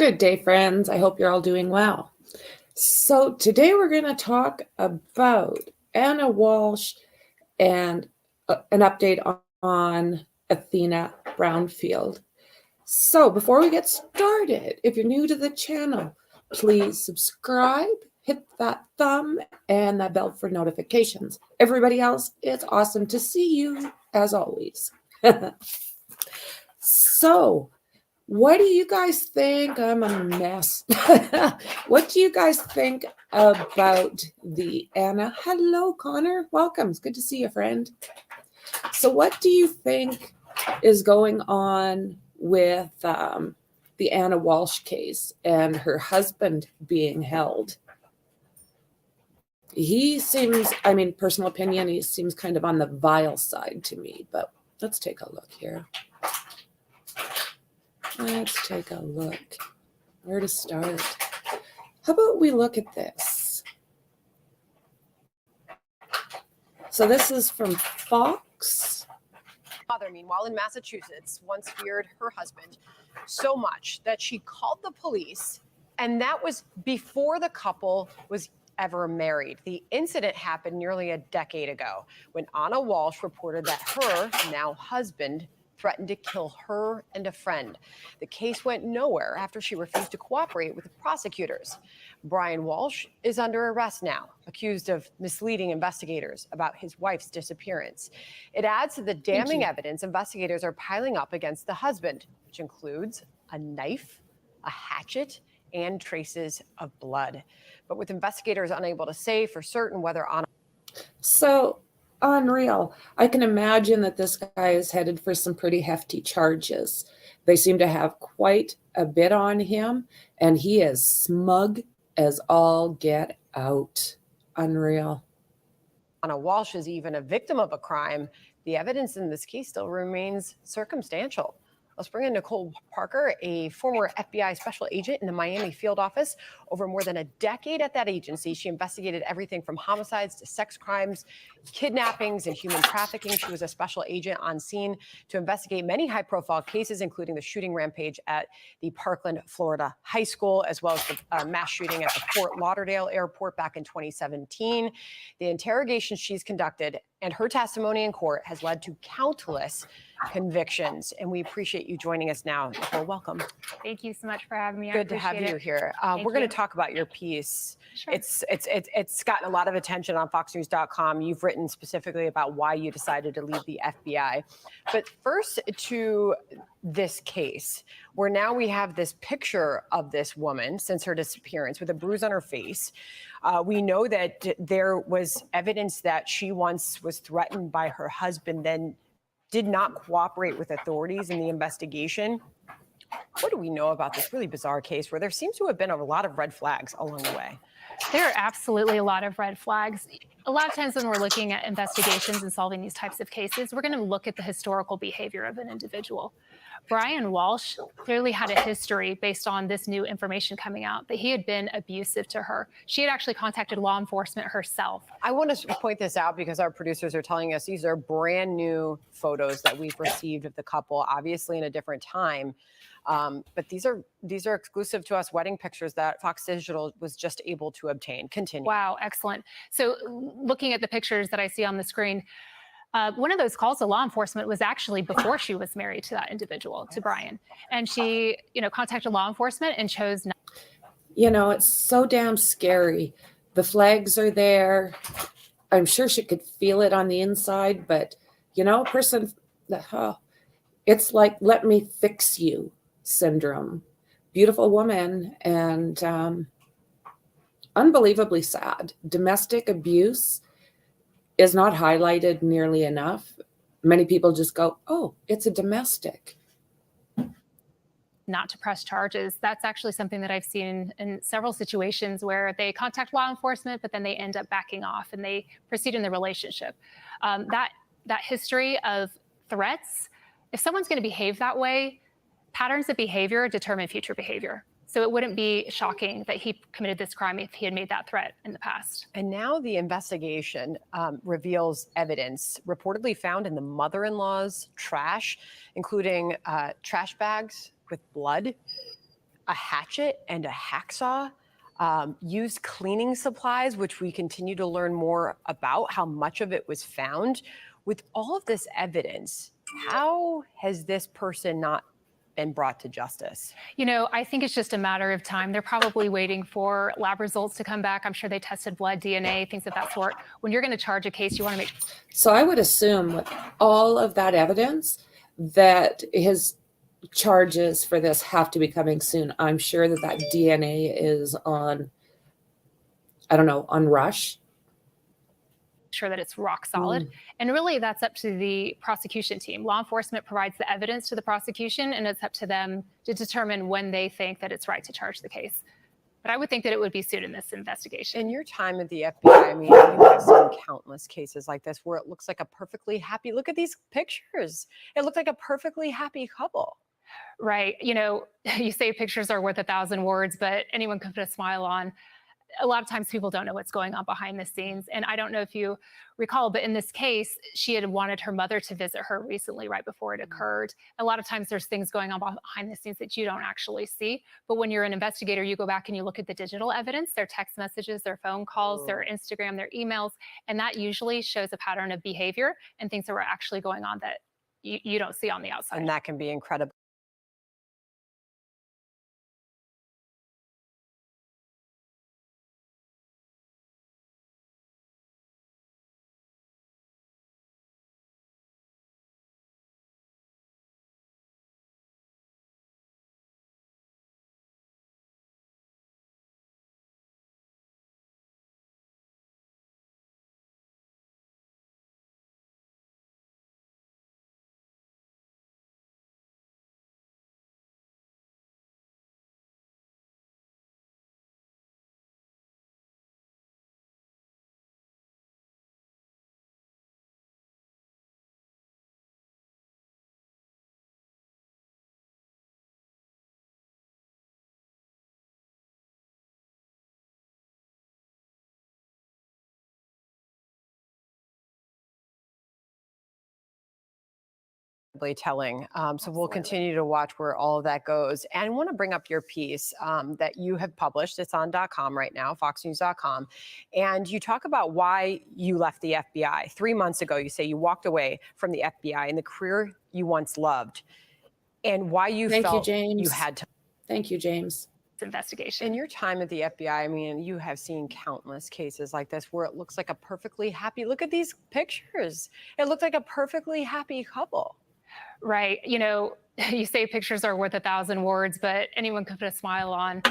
Good day, friends. I hope you're all doing well. So today we're going to talk about Anna Walshe and an update on Athena Brownfield. So before we get started, if you're new to the channel, please subscribe, hit that thumb and that bell for notifications. Everybody else, it's awesome to see you as always. So, what do you guys think? I'm a mess. What do you guys think about the Anna? Hello, Connor. Welcome. It's good to see you, friend. So what do you think is going on with the Anna Walshe case and her husband being held? He seems, I mean, personal opinion, he seems kind of on the vile side to me, but let's take a look here. Let's take a look. Where to start? How about we look at this? So this is from Fox. Mother, meanwhile, in Massachusetts, once feared her husband so much that she called the police, and that was before the couple was ever married. The incident happened nearly a decade ago when Anna Walshe reported that her now husband threatened to kill her and a friend. The case went nowhere after she refused to cooperate with the prosecutors. Brian Walshe is under arrest now, accused of misleading investigators about his wife's disappearance. It adds to the damning evidence investigators are piling up against the husband, which includes a knife, a hatchet, and traces of blood. But with investigators unable to say for certain whether Anna... So unreal. I can imagine that this guy is headed for some pretty hefty charges. They seem to have quite a bit on him, and he is smug as all get out. Unreal. Anna Walshe is even a victim of a crime. The evidence in this case still remains circumstantial. Let's bring in Nicole Parker, a former FBI special agent in the Miami field office. Over more than a decade at that agency, she investigated everything from homicides to sex crimes, kidnappings, and human trafficking. She was a special agent on scene to investigate many high-profile cases, including the shooting rampage at the Parkland, Florida high school, as well as the mass shooting at the Fort Lauderdale airport back in 2017. The interrogation she's conducted and her testimony in court has led to countless convictions, and we appreciate you joining us now. Nicole, welcome. Thank you so much for having me. Good to have you here. We're going to talk about your piece. Sure. It's gotten a lot of attention on FoxNews.com. You've written specifically about why you decided to leave the FBI. But first to this case, where now we have this picture of this woman since her disappearance with a bruise on her face. We know that there was evidence that she once was threatened by her husband, then did not cooperate with authorities in the investigation. What do we know about this really bizarre case where there seems to have been a lot of red flags along the way? There are absolutely a lot of red flags. A lot of times when we're looking at investigations and solving these types of cases, we're going to look at the historical behavior of an individual. Brian Walshe clearly had a history based on this new information coming out that he had been abusive to her. She had actually contacted law enforcement herself. I want to point this out because our producers are telling us these are brand new photos that we've received of the couple, obviously in a different time. But these are exclusive to us wedding pictures that Fox Digital was just able to obtain. Continue. Wow, excellent. So looking at the pictures that I see on the screen, one of those calls to law enforcement was actually before she was married to that individual, to Brian. And she, contacted law enforcement and chose not. It's so damn scary. The flags are there. I'm sure she could feel it on the inside, but, a person, it's like, let me fix you syndrome. Beautiful woman and unbelievably sad. Domestic abuse is not highlighted nearly enough. Many people just go, oh, it's a domestic. Not to press charges. That's actually something that I've seen in several situations where they contact law enforcement, but then they end up backing off and they proceed in the relationship. That history of threats, if someone's going to behave that way, patterns of behavior determine future behavior. So it wouldn't be shocking that he committed this crime if he had made that threat in the past. And now the investigation reveals evidence reportedly found in the mother-in-law's trash, including trash bags with blood. a hatchet and a hacksaw, used cleaning supplies, which we continue to learn more about how much of it was found. With all of this evidence, how has this person not been brought to justice? You know, I think it's just a matter of time. They're probably waiting for lab results to come back. I'm sure they tested blood, DNA, things of that sort. When you're going to charge a case, you want to make. So I would assume with all of that evidence that his charges for this have to be coming soon. I'm sure that that DNA is on, I don't know, on Rush. Sure that it's rock solid. And really that's up to the prosecution team. Law enforcement provides the evidence to the prosecution, and it's up to them to determine when they think that it's right to charge the case. But I would think that it would be soon in this investigation. In your time at the FBI, I mean, you have seen countless cases like this where it looks like a perfectly happy, look at these pictures. It looked like a perfectly happy couple. Right. You know, you say pictures are worth 1,000 words, but anyone can put a smile on. A lot of times people don't know what's going on behind the scenes. And I don't know if you recall, but in this case, she had wanted her mother to visit her recently, right before it occurred. A lot of times there's things going on behind the scenes that you don't actually see. But when you're an investigator, you go back and you look at the digital evidence, their text messages, their phone calls, their Instagram, their emails, and that usually shows a pattern of behavior and things that were actually going on that you don't see on the outside. And that can be incredible. Telling. So we'll continue to watch where all of that goes. And I want to bring up your piece that you have published. It's on .com right now, foxnews.com. And you talk about why you left the FBI. 3 months ago, you say you walked away from the FBI and the career you once loved, and why you felt you had to. Thank you, James. Investigation. In your time at the FBI, I mean, you have seen countless cases like this where it looks like a perfectly happy, look at these pictures. It looked like a perfectly happy couple. Right. You know, you say pictures are worth 1,000 words, but anyone can put a smile on.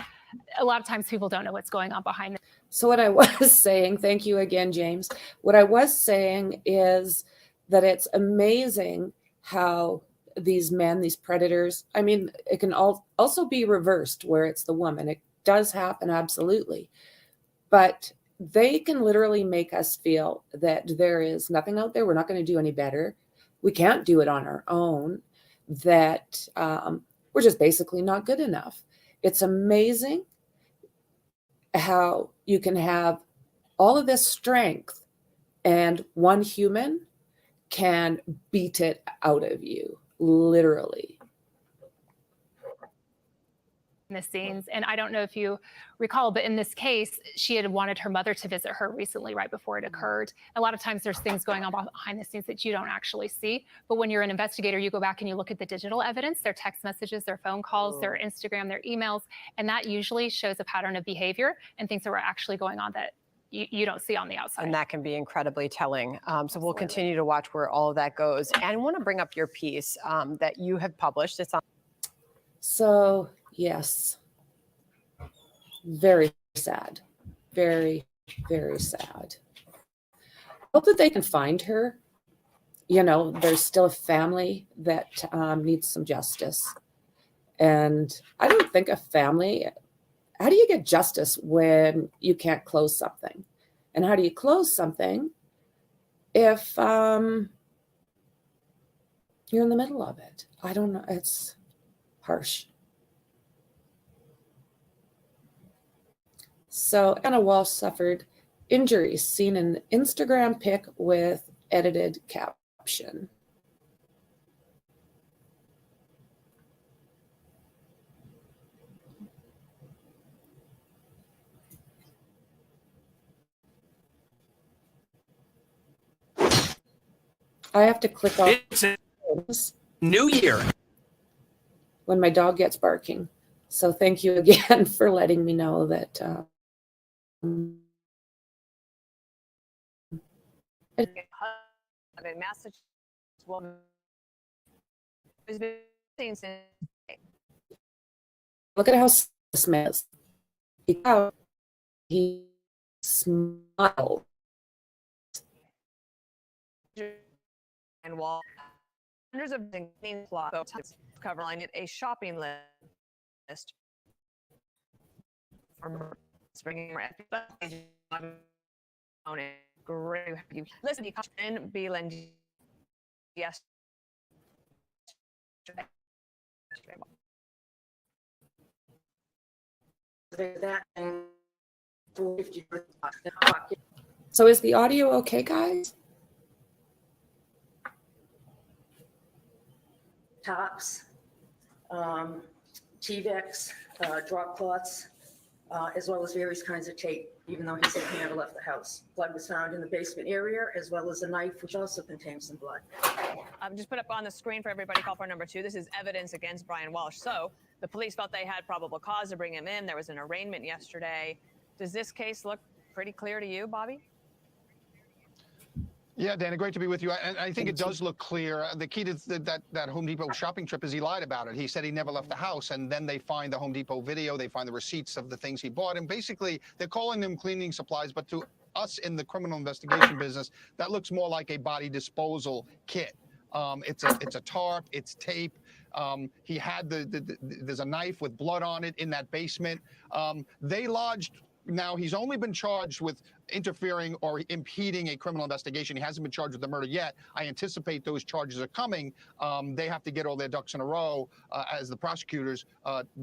A lot of times people don't know what's going on behind it. So what I was saying, thank you again, James. What I was saying is that it's amazing how these men, these predators, I mean, it can also be reversed where it's the woman. It does happen, absolutely. But they can literally make us feel that there is nothing out there. We're not going to do any better. We can't do it on our own, that we're just basically not good enough. It's amazing how you can have all of this strength and one human can beat it out of you, literally. The scenes. And I don't know if you recall, but in this case, she had wanted her mother to visit her recently, right before it occurred. A lot of times there's things going on behind the scenes that you don't actually see. But when you're an investigator, you go back and you look at the digital evidence, their text messages, their phone calls, their Instagram, their emails, and that usually shows a pattern of behavior and things that were actually going on that you don't see on the outside. And that can be incredibly telling. So we'll continue to watch where all of that goes. And I want to bring up your piece that you have published. It's on. So, yes, very sad, very, very sad. Hope that they can find her. You know, there's still a family that needs some justice. And I don't think a family, how do you get justice when you can't close something? And how do you close something if you're in the middle of it? I don't know. It's harsh. So Anna Walshe suffered injuries seen in the Instagram pic with edited caption. I have to click off It's a new year. when my dog gets barking. So thank you again for letting me know that. Of a Massachusetts woman who's been seen since Look at how smart is. He smiled. and Walshe. Hundreds of clean plots covering it, a shopping list for bringing great. Listen, you in Beeland yesterday. That and So is the audio okay, guys? tops, T-Vex, drop cloths, as well as various kinds of tape, even though he said he never left the house. Blood was found in the basement area, as well as a knife, which also contains some blood. Just put up on the screen for everybody, call for number 2. This is evidence against Brian Walshe. So the police felt they had probable cause to bring him in. There was an arraignment yesterday. Does this case look pretty clear to you, Bobby? Yeah, Dana, great to be with you. And I think it does look clear. The key to that Home Depot shopping trip is he lied about it. He said he never left the house, and then they find the Home Depot video. They find the receipts of the things he bought, and basically they're calling them cleaning supplies, but to us in the criminal investigation business, that looks more like a body disposal kit. It's a tarp, it's tape. He had there's a knife with blood on it in that basement. They lodged. Now, he's only been charged with interfering or impeding a criminal investigation. He hasn't been charged with the murder yet. I anticipate those charges are coming. They have to get all their ducks in a row as the prosecutors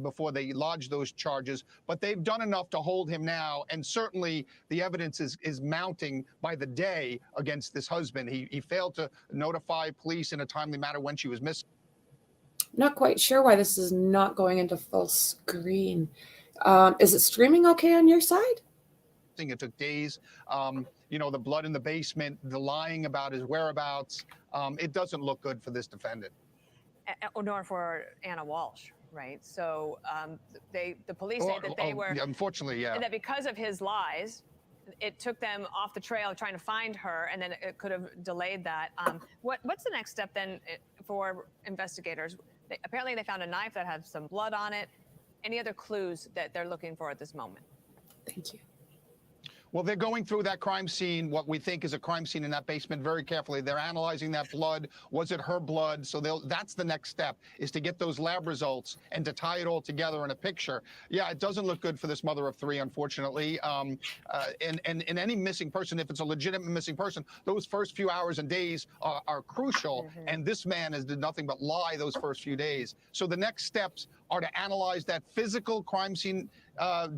before they lodge those charges. But they've done enough to hold him now. And certainly the evidence is mounting by the day against this husband. He failed to notify police in a timely manner when she was missing. Not quite sure why this is not going into full screen. Is it streaming okay on your side? It took days. You know, the blood in the basement, the lying about his whereabouts. It doesn't look good for this defendant. Nor for Anna Walshe, right? So the police say that they were, yeah, unfortunately, yeah. and that because of his lies, it took them off the trail trying to find her, and then it could have delayed that. What's the next step then for investigators? Apparently they found a knife that had some blood on it. Any other clues that they're looking for at this moment? Thank you. Well, they're going through that crime scene, what we think is a crime scene in that basement, very carefully. They're analyzing that blood. Was it her blood? So that's the next step, is to get those lab results and to tie it all together in a picture. Yeah, it doesn't look good for this mother of 3, unfortunately. And any missing person, if it's a legitimate missing person, those first few hours and days are crucial. Mm-hmm. And this man has did nothing but lie those first few days. So the next steps are to analyze that physical crime scene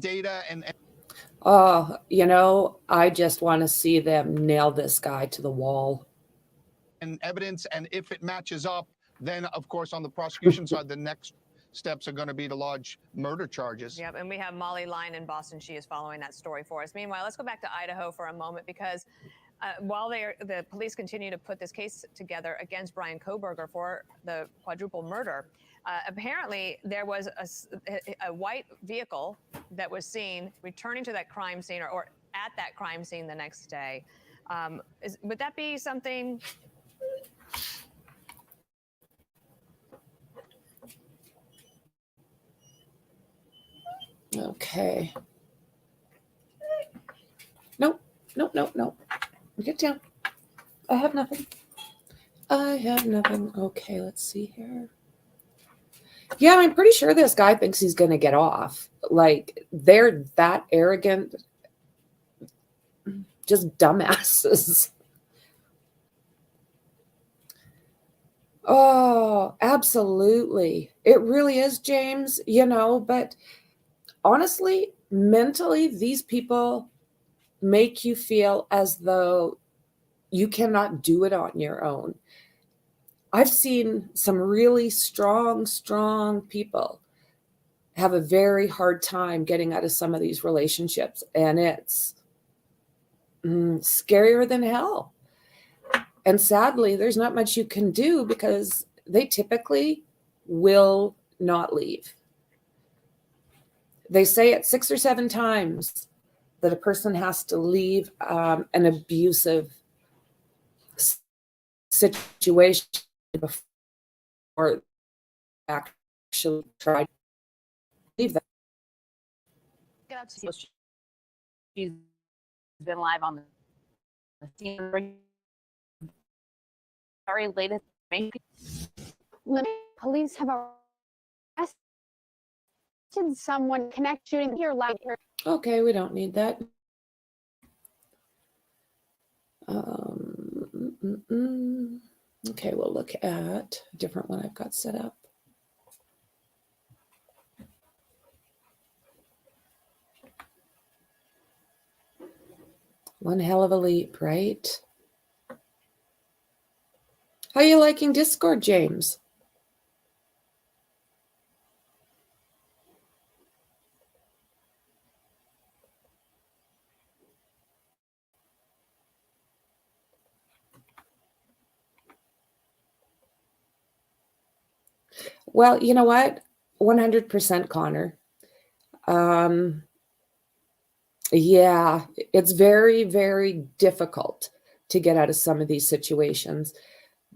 data and Oh, you know, I just want to see them nail this guy to the wall. And evidence, and if it matches up, then of course on the prosecution side, the next steps are going to be to lodge murder charges. Yep, and we have Molly Line in Boston. She is following that story for us. Meanwhile, let's go back to Idaho for a moment, because while the police continue to put this case together against Brian Kohberger for the quadruple murder, apparently there was a white vehicle that was seen returning to that crime scene or at that crime scene the next day. Would that be something? Okay. Nope. Get down. I have nothing. Okay, let's see here. Yeah, I'm pretty sure this guy thinks he's going to get off. Like, they're that arrogant. Just dumbasses. Oh, absolutely. It really is, James, you know, but honestly, mentally, these people make you feel as though you cannot do it on your own. I've seen some really strong people have a very hard time getting out of some of these relationships, and it's scarier than hell. And sadly, there's not much you can do because they typically will not leave. They say it 6 or 7 times that a person has to leave an abusive situation before actually try to leave that. Get out to see she's been live on the scene. Very latest information. Police have arrested someone connected shooting here live here. Okay, we don't need that. Okay, we'll look at a different one I've got set up. One hell of a leap, right? How are you liking Discord, James? Well, you know what? 100% Connor. Yeah, it's very, very difficult to get out of some of these situations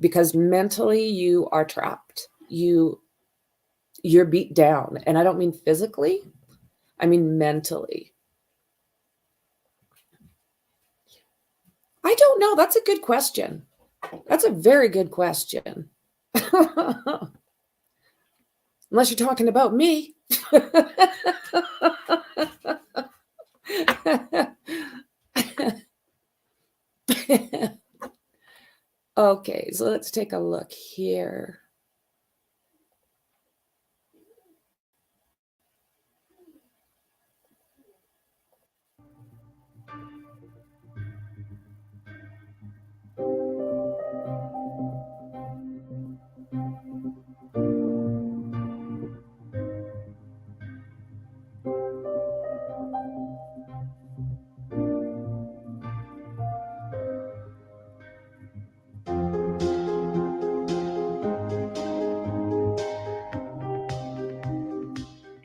because mentally you are trapped. You're beat down. And I don't mean physically, I mean mentally. I don't know. That's a good question. That's a very good question. Unless you're talking about me. Okay, so let's take a look here.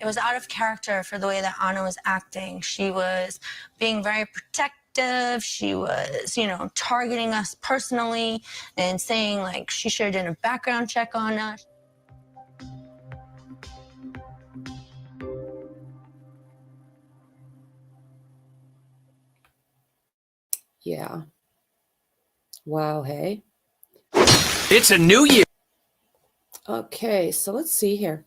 It was out of character for the way that Anna was acting. She was being very protective. She was, targeting us personally and saying like she should have done a background check on us. Yeah. Wow, hey. It's a new year. Okay, so let's see here.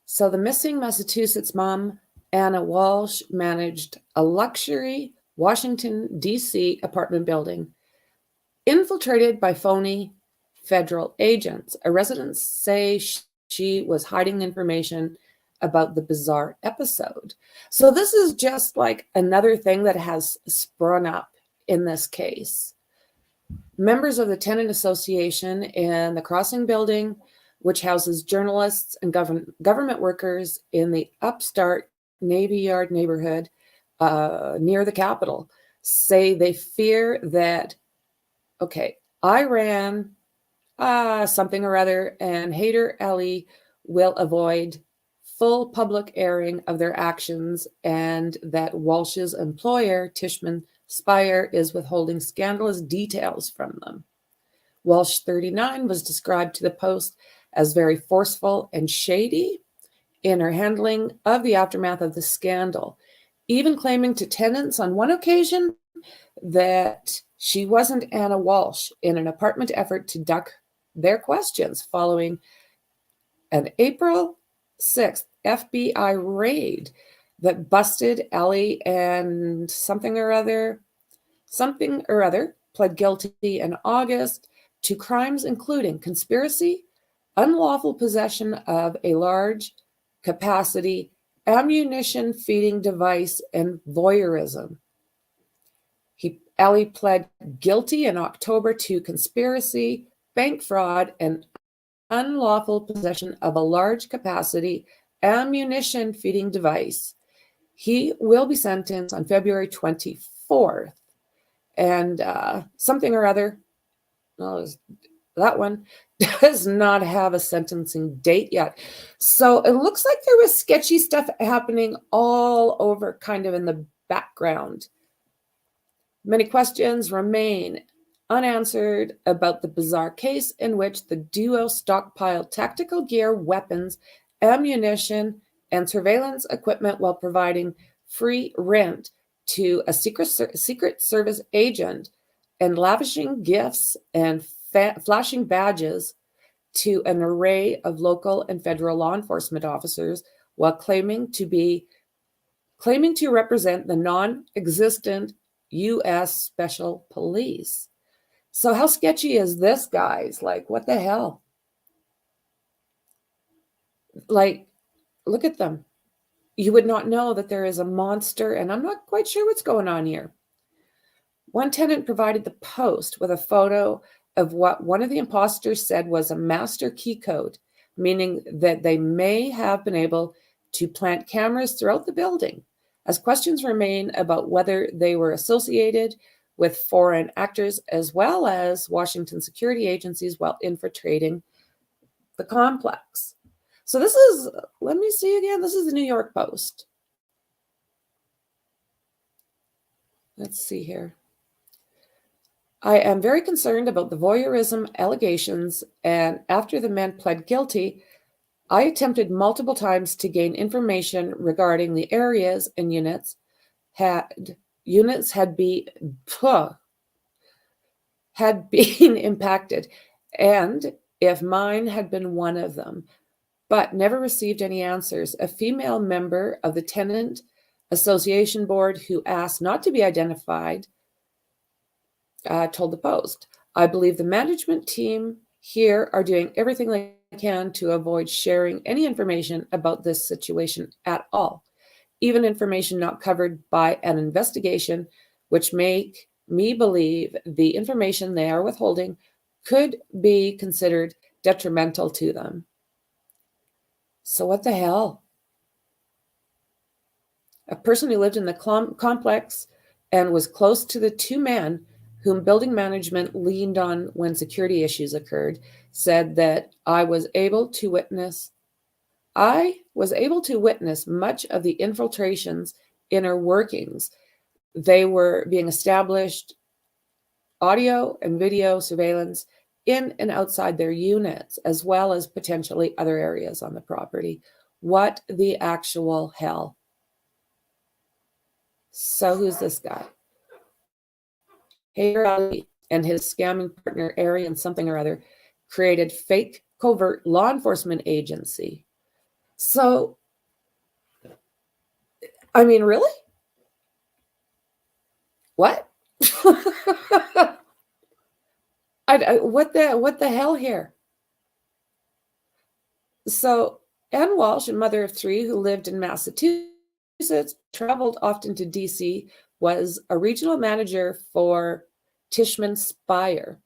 So the missing Massachusetts mom, Anna Walshe, managed a luxury Washington, D.C. apartment building infiltrated by phony federal agents. Residents say she was hiding information about the bizarre episode. So this is just like another thing that has sprung up in this case. Members of the tenant association in the Crossing building, which houses journalists and government workers in the upstart Navy Yard neighborhood near the Capitol, say they fear that, Iran, something or other, and Haider Ali will avoid full public airing of their actions, and that Walsh's employer, Tishman Speyer, is withholding scandalous details from them. Walshe, 39, was described to the Post as very forceful and shady in her handling of the aftermath of the scandal, even claiming to tenants on one occasion that she wasn't Anna Walshe in an apartment effort to duck their questions following an April 6th FBI raid that busted Ali and something or other pled guilty in August to crimes including conspiracy, unlawful possession of a large capacity ammunition feeding device, and voyeurism. Ali pled guilty in October to conspiracy, bank fraud, and unlawful possession of a large capacity ammunition feeding device. He will be sentenced on February 24th. And something or other No, that one does not have a sentencing date yet. So it looks like there was sketchy stuff happening all over, kind of in the background. Many questions remain unanswered about the bizarre case in which the duo stockpiled tactical gear, weapons, ammunition, and surveillance equipment while providing free rent to a Secret Service agent and lavishing gifts and flashing badges to an array of local and federal law enforcement officers while claiming to represent the non-existent U.S. Special Police. So how sketchy is this, guys? Like, what the hell? Like, look at them. You would not know that there is a monster, and I'm not quite sure what's going on here. One tenant provided the Post with a photo of what one of the imposters said was a master key code, meaning that they may have been able to plant cameras throughout the building, as questions remain about whether they were associated with foreign actors as well as Washington security agencies while infiltrating the complex. So this is, let me see again, this is the New York Post. Let's see here. I am very concerned about the voyeurism allegations, and after the men pled guilty, I attempted multiple times to gain information regarding the areas and units had been impacted, and if mine had been one of them, but never received any answers. A female member of the Tenant Association Board who asked not to be identified told the Post, I believe the management team here are doing everything they can to avoid sharing any information about this situation at all, even information not covered by an investigation, which make me believe the information they are withholding could be considered detrimental to them. So what the hell? A person who lived in the complex and was close to the two men whom building management leaned on when security issues occurred, said that I was able to witness much of the infiltration's inner workings. They were being established audio and video surveillance in and outside their units, as well as potentially other areas on the property. What the actual hell? So who's this guy? Hader Ali and his scamming partner, Arian something or other, created fake covert law enforcement agency. So, I mean, really? What? What the hell here? So, Ann Walshe, a mother of three who lived in Massachusetts, traveled often to DC, was a regional manager for Tishman Speyer.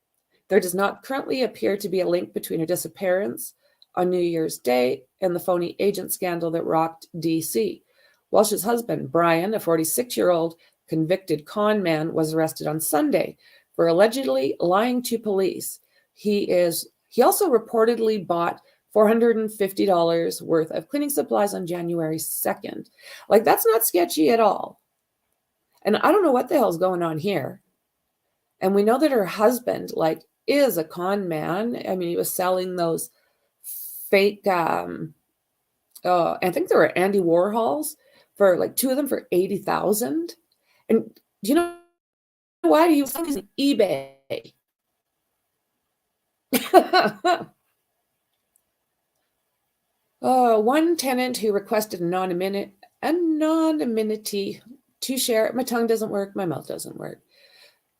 There does not currently appear to be a link between her disappearance on New Year's Day and the phony agent scandal that rocked DC. Walsh's husband, Brian, a 46-year-old convicted con man, was arrested on Sunday for allegedly lying to police. He also reportedly bought $450 worth of cleaning supplies on January 2nd. Like, that's not sketchy at all. And I don't know what the hell's going on here. And we know that her husband, like, is a con man. I mean, he was selling those fake, I think they were Andy Warhols, for like two of them for $80,000. And do you know why? He was selling these on eBay. One tenant who requested anonymity to share. My tongue doesn't work. My mouth doesn't work.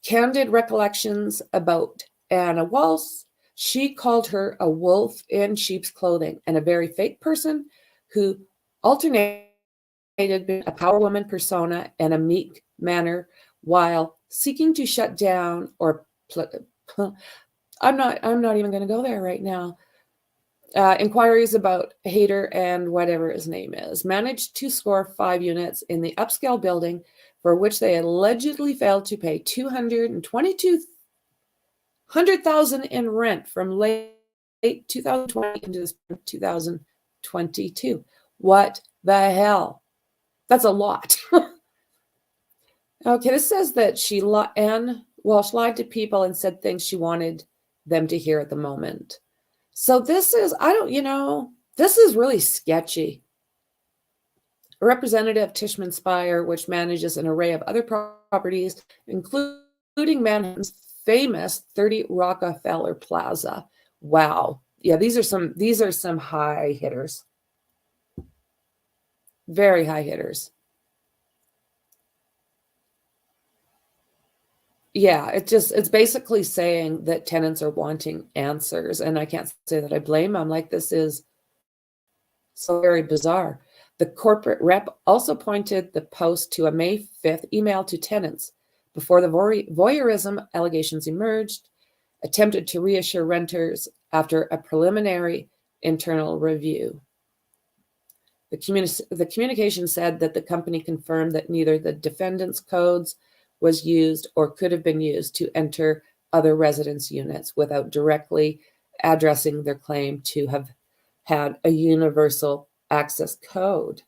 Candid recollections about Anna Walshe. She called her a wolf in sheep's clothing and a very fake person who alternated a power woman persona and a meek manner while seeking to shut down or I'm not even going to go there right now. Inquiries about Hader and whatever his name is managed to score 5 units in the upscale building for which they allegedly failed to pay $222,000 100,000 in rent from late 2020 into 2022. What the hell? That's a lot. Okay, this says that Anne Walshe lied to people and said things she wanted them to hear at the moment. So this is, this is really sketchy. A representative of Tishman Speyer, which manages an array of other properties, including Manhattan's famous 30 Rockefeller Plaza. Wow. Yeah, these are some high hitters. Very high hitters. Yeah, it's basically saying that tenants are wanting answers, and I can't say that I blame them. Like, this is so very bizarre. The corporate rep also pointed the post to a May 5th email to tenants before the voyeurism allegations emerged, attempted to reassure renters after a preliminary internal review. The communication said that the company confirmed that neither the defendant's codes was used or could have been used to enter other residence units without directly addressing their claim to have had a universal access code.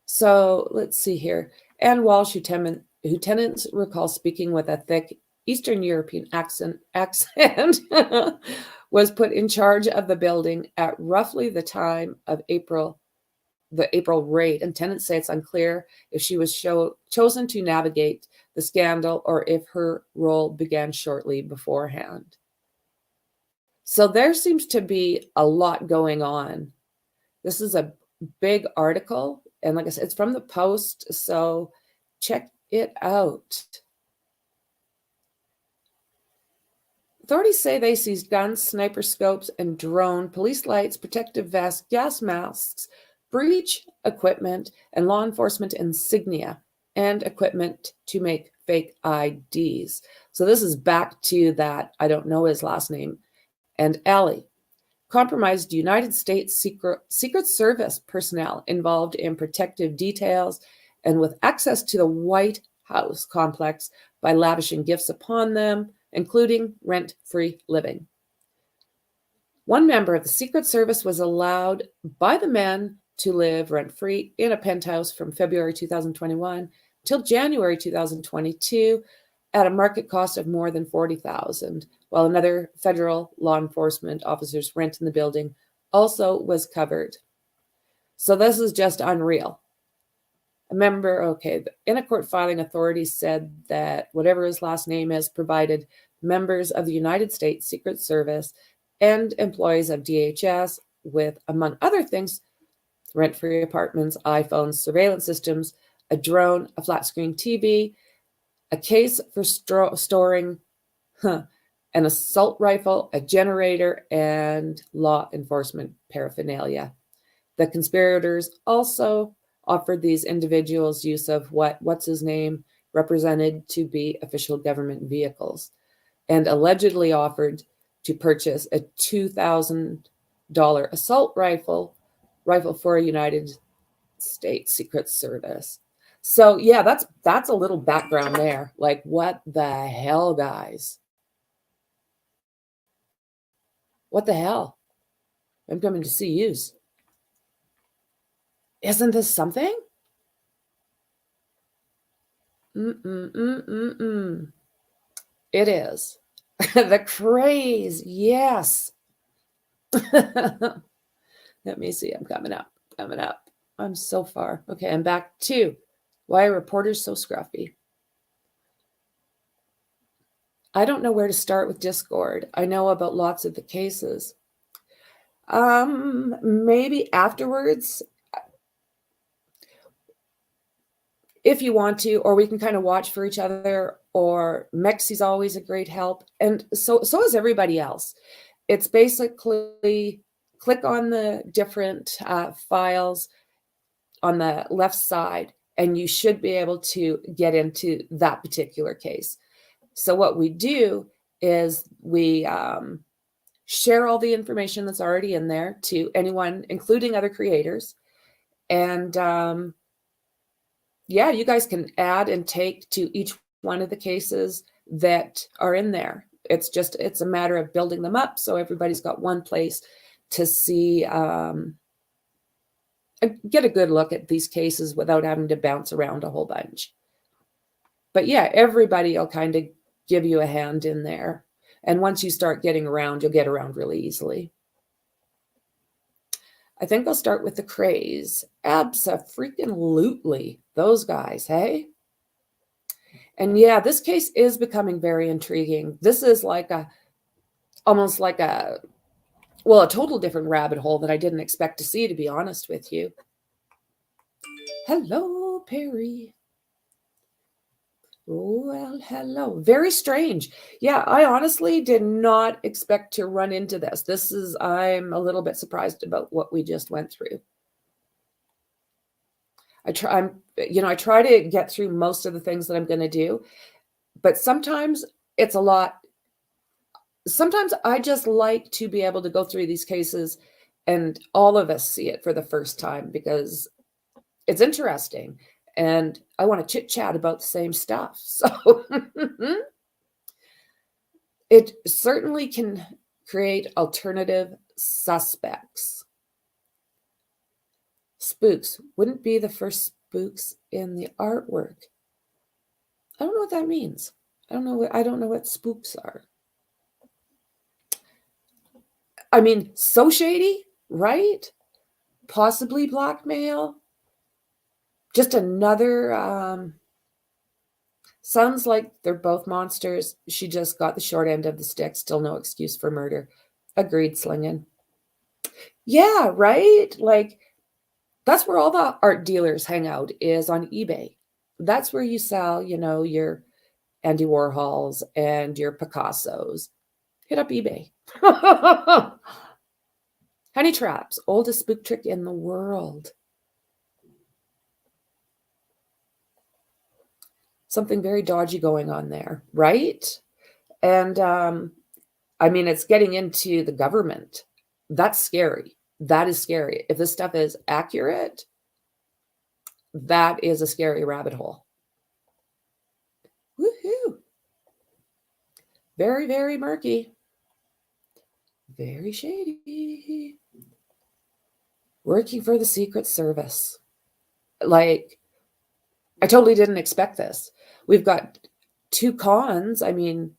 So let's see here. Anne Walshe, who tenants recall speaking with a thick Eastern European accent was put in charge of the building at roughly the time of the April raid, and tenants say it's unclear if she was chosen to navigate the scandal or if her role began shortly beforehand. So there seems to be a lot going on. This is a big article, and like I said, it's from the Post, so check it out. Authorities say they seized guns, sniper scopes, and drone, police lights, protective vests, gas masks, breach equipment, and law enforcement insignia, and equipment to make fake IDs. So this is back to that, I don't know his last name, and Alley. Compromised United States Secret Service personnel involved in protective details and with access to the White House complex by lavishing gifts upon them, including rent-free living. One member of the Secret Service was allowed by the men to live rent-free in a penthouse from February 2021 till January 2022 at a market cost of more than $40,000, while another federal law enforcement officer's rent in the building also was covered. So this is just unreal. In a court filing, authorities said that whatever his last name is provided members of the United States Secret Service and employees of DHS with, among other things, rent-free apartments, iPhones, surveillance systems, a drone, a flat-screen TV, a case for storing an assault rifle, a generator, and law enforcement paraphernalia. The conspirators also offered these individuals use of what's his name represented to be official government vehicles, and allegedly offered to purchase a $2,000 assault rifle for a United States Secret Service. So yeah, that's a little background there. Like, what the hell, guys? What the hell? I'm coming to see yous. Isn't this something? It is. The craze, yes. Let me see, I'm coming up. I'm so far. Okay, I'm back to why are reporters so scruffy? I don't know where to start with Discord. I know about lots of the cases. Maybe afterwards, if you want to, or we can kind of watch for each other, or Mexi's always a great help. And so is everybody else. It's basically click on the different files on the left side, and you should be able to get into that particular case. So what we do is we share all the information that's already in there to anyone, including other creators. And yeah, you guys can add and take to each one of the cases that are in there. It's a matter of building them up so everybody's got one place to see, get a good look at these cases without having to bounce around a whole bunch. But yeah, everybody will kind of give you a hand in there. And once you start getting around, you'll get around really easily. I think I'll start with the Crays. Abso-freaking-lutely. Those guys, hey? And yeah, this case is becoming very intriguing. This is like almost like a total different rabbit hole that I didn't expect to see, to be honest with you. Hello, Perry. Well, hello. Very strange. Yeah, I honestly did not expect to run into this. I'm a little bit surprised about what we just went through. I try to get through most of the things that I'm going to do, but sometimes it's a lot. Sometimes I just like to be able to go through these cases and all of us see it for the first time because it's interesting and I want to chit chat about the same stuff. So it certainly can create alternative suspects. Spooks wouldn't be the first spooks in the artwork. I don't know what that means. I don't know what spooks are. I mean, so shady, right? Possibly blackmail. Just another, sounds like they're both monsters. She just got the short end of the stick. Still no excuse for murder. Agreed, Slingin'. Yeah, right? Like, that's where all the art dealers hang out, is on eBay. That's where you sell, your Andy Warhols and your Picassos. Hit up eBay. Honey traps, oldest spook trick in the world. Something very dodgy going on there, right? And it's getting into the government. That's scary. That is scary. If this stuff is accurate, that is a scary rabbit hole. Woohoo! Very, very murky. Very shady. Working for the Secret Service. Like, I totally didn't expect this. We've got two cons. I mean,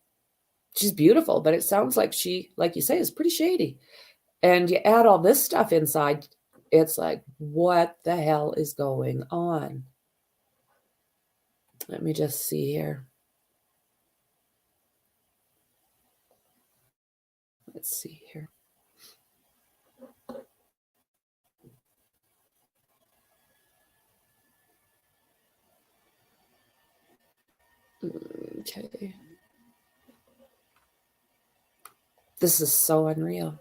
she's beautiful, but it sounds like she, like you say, is pretty shady. And you add all this stuff inside, it's like, what the hell is going on? Let me just see here. Let's see here. Okay. This is so unreal.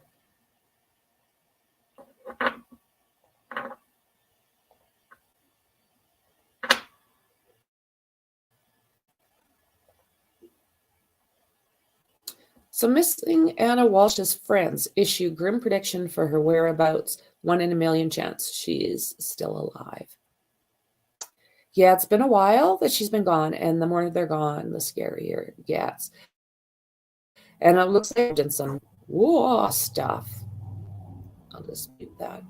So missing Anna Walsh's friends issue grim prediction for her whereabouts. 1 in a million chance she's still alive. Yeah, it's been a while that she's been gone, and the more they're gone, the scarier it gets. And it looks like they've done some stuff. I'll just mute that.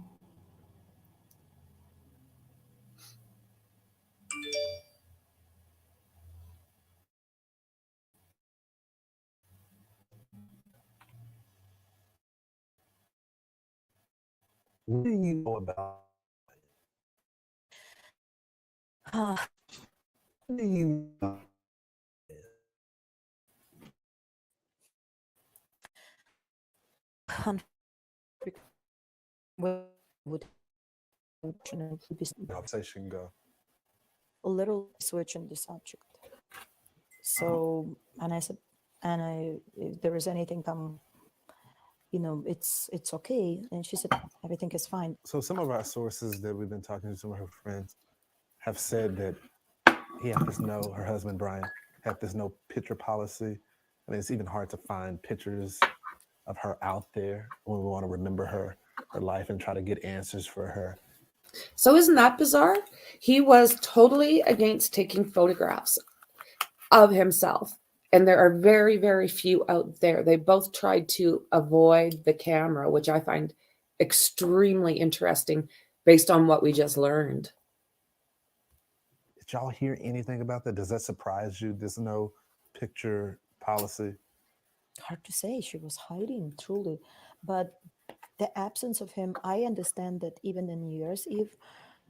What do you know about it? What do you know? Would Conversation go. a little switching the subject. So, and I said, if there is anything it's okay. And she said, everything is fine. So some of our sources that we've been talking to, some of her friends, have said that her husband, Brian, had this no picture policy. I mean, it's even hard to find pictures of her out there when we want to remember her life and try to get answers for her. So isn't that bizarre? He was totally against taking photographs of himself. And there are very, very few out there. They both tried to avoid the camera, which I find extremely interesting based on what we just learned. Did y'all hear anything about that? Does that surprise you? There's no picture policy. Hard to say. She was hiding, truly. But the absence of him, I understand that even in New Year's Eve,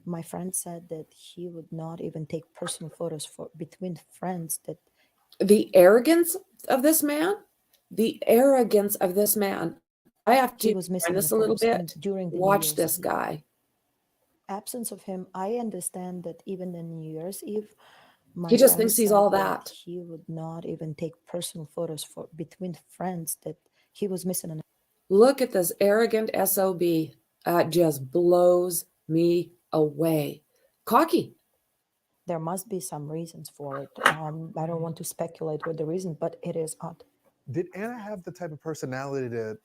my friend said that he would not even take personal photos for between friends. That The arrogance of this man, the arrogance of this man. I have he to was find missing this the a little photos. And bit. during the New Watch Year's this Eve, guy. absence of him, I understand that even in New Year's Eve, my He just friend thinks he's said all that that. he would not even take personal photos for between friends. That he was missing an. Look at this arrogant SOB. It just blows me away. Cocky. There must be some reasons for it. I don't want to speculate what the reason, but it is odd. Did Anna have the type of personality that,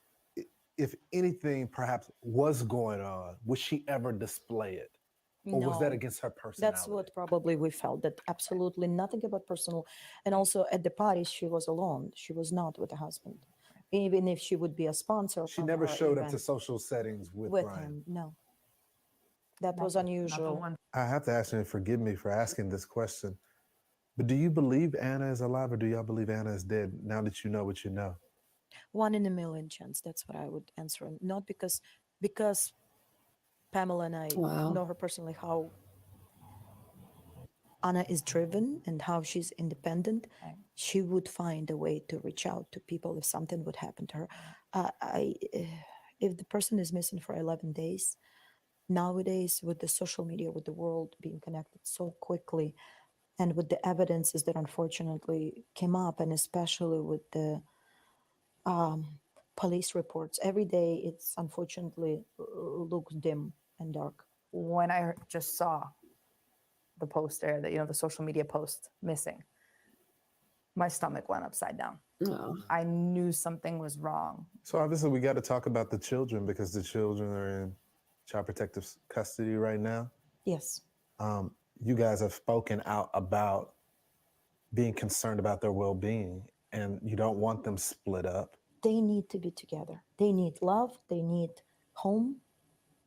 if anything perhaps was going on, would she ever display it? Or was that No. against her personality? That's what probably we felt, that absolutely nothing about personal. And also at the party, she was alone. She was not with a husband. Even if she would be a sponsor. She of never her showed up to event social settings with Brian. him. No. That was unusual. I have to ask you, and forgive me for asking this question, but do you believe Anna is alive, or do y'all believe Anna is dead now that you know what you know? 1 in a million chance. That's what I would answer. Not because Pamela and I Wow. know her personally, how Anna is driven and how she's independent. She would find a way to reach out to people if something would happen to her. If the person is missing for 11 days, nowadays with the social media, with the world being connected so quickly, and with the evidences that unfortunately came up, and especially with the police reports, every day it's unfortunately looks dim and dark. When I just saw the post there, that, you know, the social media post missing, my stomach went upside down. Oh. I knew something was wrong. So obviously we got to talk about the children, because the children are in child protective custody right now. Yes. You guys have spoken out about being concerned about their well-being, and you don't want them split up. They need to be together. They need love. They need home.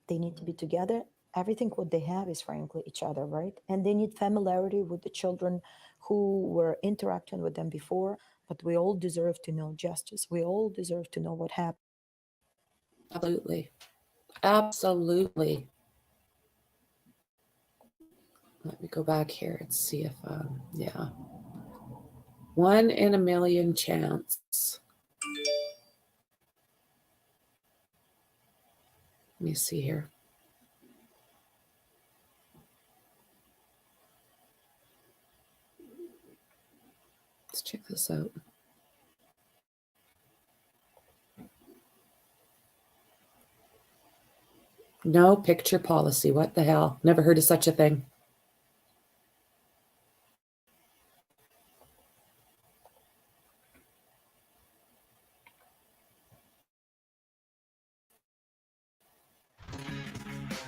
They need to be together. Everything what they have is frankly each other, right? And they need familiarity with the children who were interacting with them before. But we all deserve to know justice. We all deserve to know what happened. Absolutely. Absolutely. Let me go back here and see if, yeah. 1 in a million chance. Let me see here. Let's check this out. No picture policy. What the hell? Never heard of such a thing.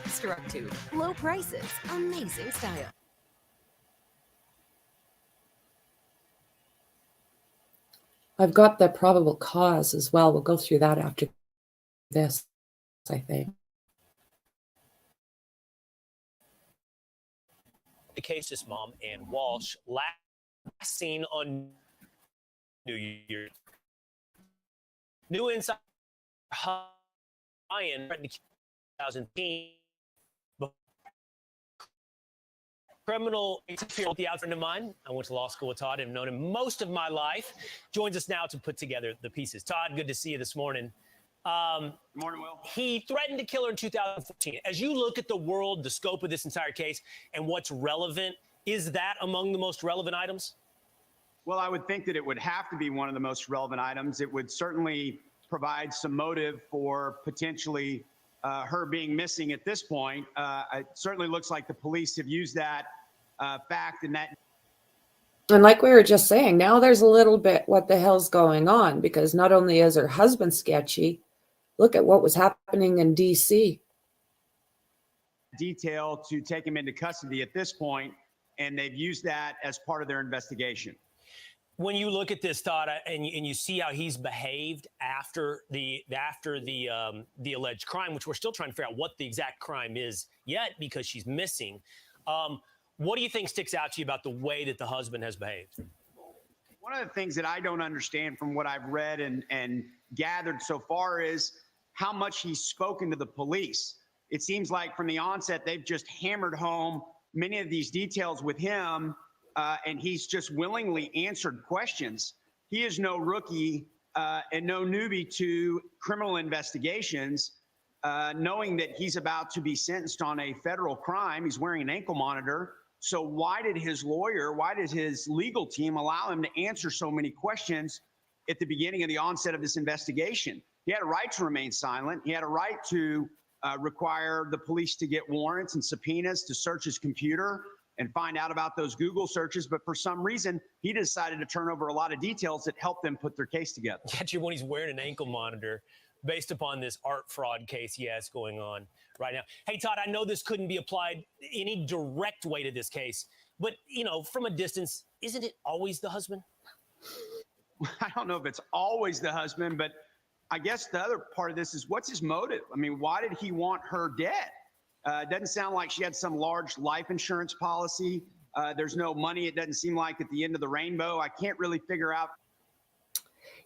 Struck to low prices, amazing style. I've got the probable cause as well. We'll go through that after this, I think. The case's mom and Walshe last seen on New Year. New inside Ryan in 2010. Criminal the out friend of mine. I went to law school with Todd and known him most of my life. Joins us now to put together the pieces. Todd, good to see you this morning. Good morning, Will. He threatened to kill her in 2014. As you look at the world, the scope of this entire case, and what's relevant, is that among the most relevant items? Well, I would think that it would have to be one of the most relevant items. It would certainly provide some motive for potentially her being missing at this point. It certainly looks like the police have used that fact and that. And like we were just saying, now there's a little bit what the hell's going on, because not only is her husband sketchy, look at what was happening in D.C. Detail to take him into custody at this point, and they've used that as part of their investigation. When you look at this, Todd, and you see how he's behaved after the alleged crime, which we're still trying to figure out what the exact crime is yet because she's missing. What do you think sticks out to you about the way that the husband has behaved? One of the things that I don't understand from what I've read and gathered so far is how much he's spoken to the police. It seems like from the onset, they've just hammered home many of these details with him, and he's just willingly answered questions. He is no rookie and no newbie to criminal investigations, knowing that he's about to be sentenced on a federal crime. He's wearing an ankle monitor. So why did his lawyer, why did his legal team allow him to answer so many questions at the beginning of the onset of this investigation? He had a right to remain silent. He had a right to require the police to get warrants and subpoenas to search his computer and find out about those Google searches. But for some reason, he decided to turn over a lot of details that helped them put their case together. Catch you when he's wearing an ankle monitor based upon this art fraud case he has going on right now. Hey, Todd, I know this couldn't be applied any direct way to this case, but, you know, from a distance, isn't it always the husband? I don't know if it's always the husband, but I guess the other part of this is what's his motive? I mean, why did he want her dead? It doesn't sound like she had some large life insurance policy. There's no money, it doesn't seem like, at the end of the rainbow. I can't really figure out.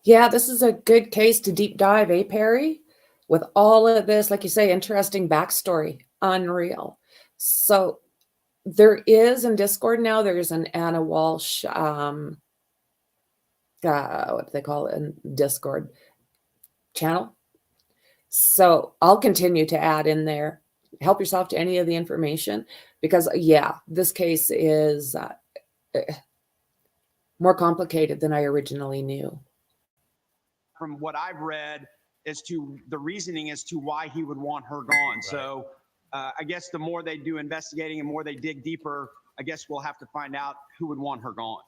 Yeah, this is a good case to deep dive, eh, Perry? With all of this, like you say, interesting backstory, unreal. So there is in Discord now, there's an Anna Walshe, what do they call it in Discord channel? So I'll continue to add in there. Help yourself to any of the information because, yeah, this case is more complicated than I originally knew. From what I've read as to the reasoning as to why he would want her gone. Right. So I guess the more they do investigating and more they dig deeper, I guess we'll have to find out who would want her gone.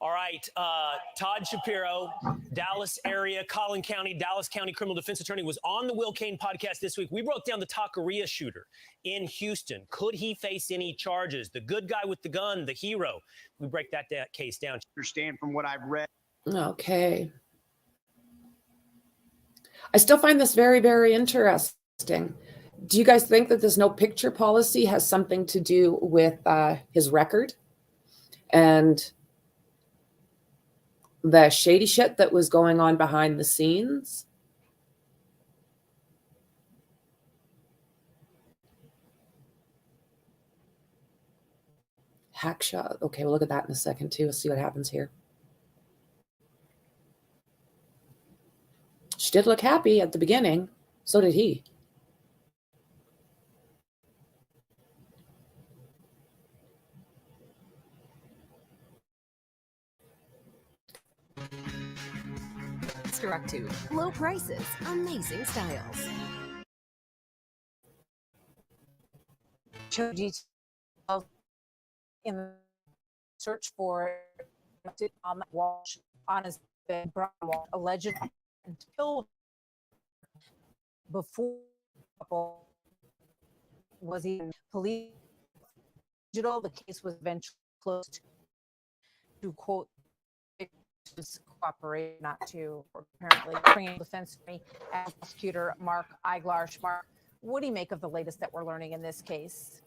All right. Todd Shapiro, Dallas area, Collin County, Dallas County criminal defense attorney, was on the Will Cain podcast this week. We broke down the taqueria shooter in Houston. Could he face any charges? The good guy with the gun, the hero. We break that case down. Understand from what I've read. Okay. I still find this very, very interesting. Do you guys think that this no picture policy has something to do with his record and the shady shit that was going on behind the scenes? Hackshot. Okay, we'll look at that in a second too. We'll see what happens here. She did look happy at the beginning. So did he. Direct to low prices, amazing styles. Show details in the search for Walshe on his bed, allegedly killed before was even police. Digital, the case was eventually closed to quote cooperate not to apparently criminal defense attorney and prosecutor Mark Ickedmel. Mark, what do you make of the latest that we're learning in this case?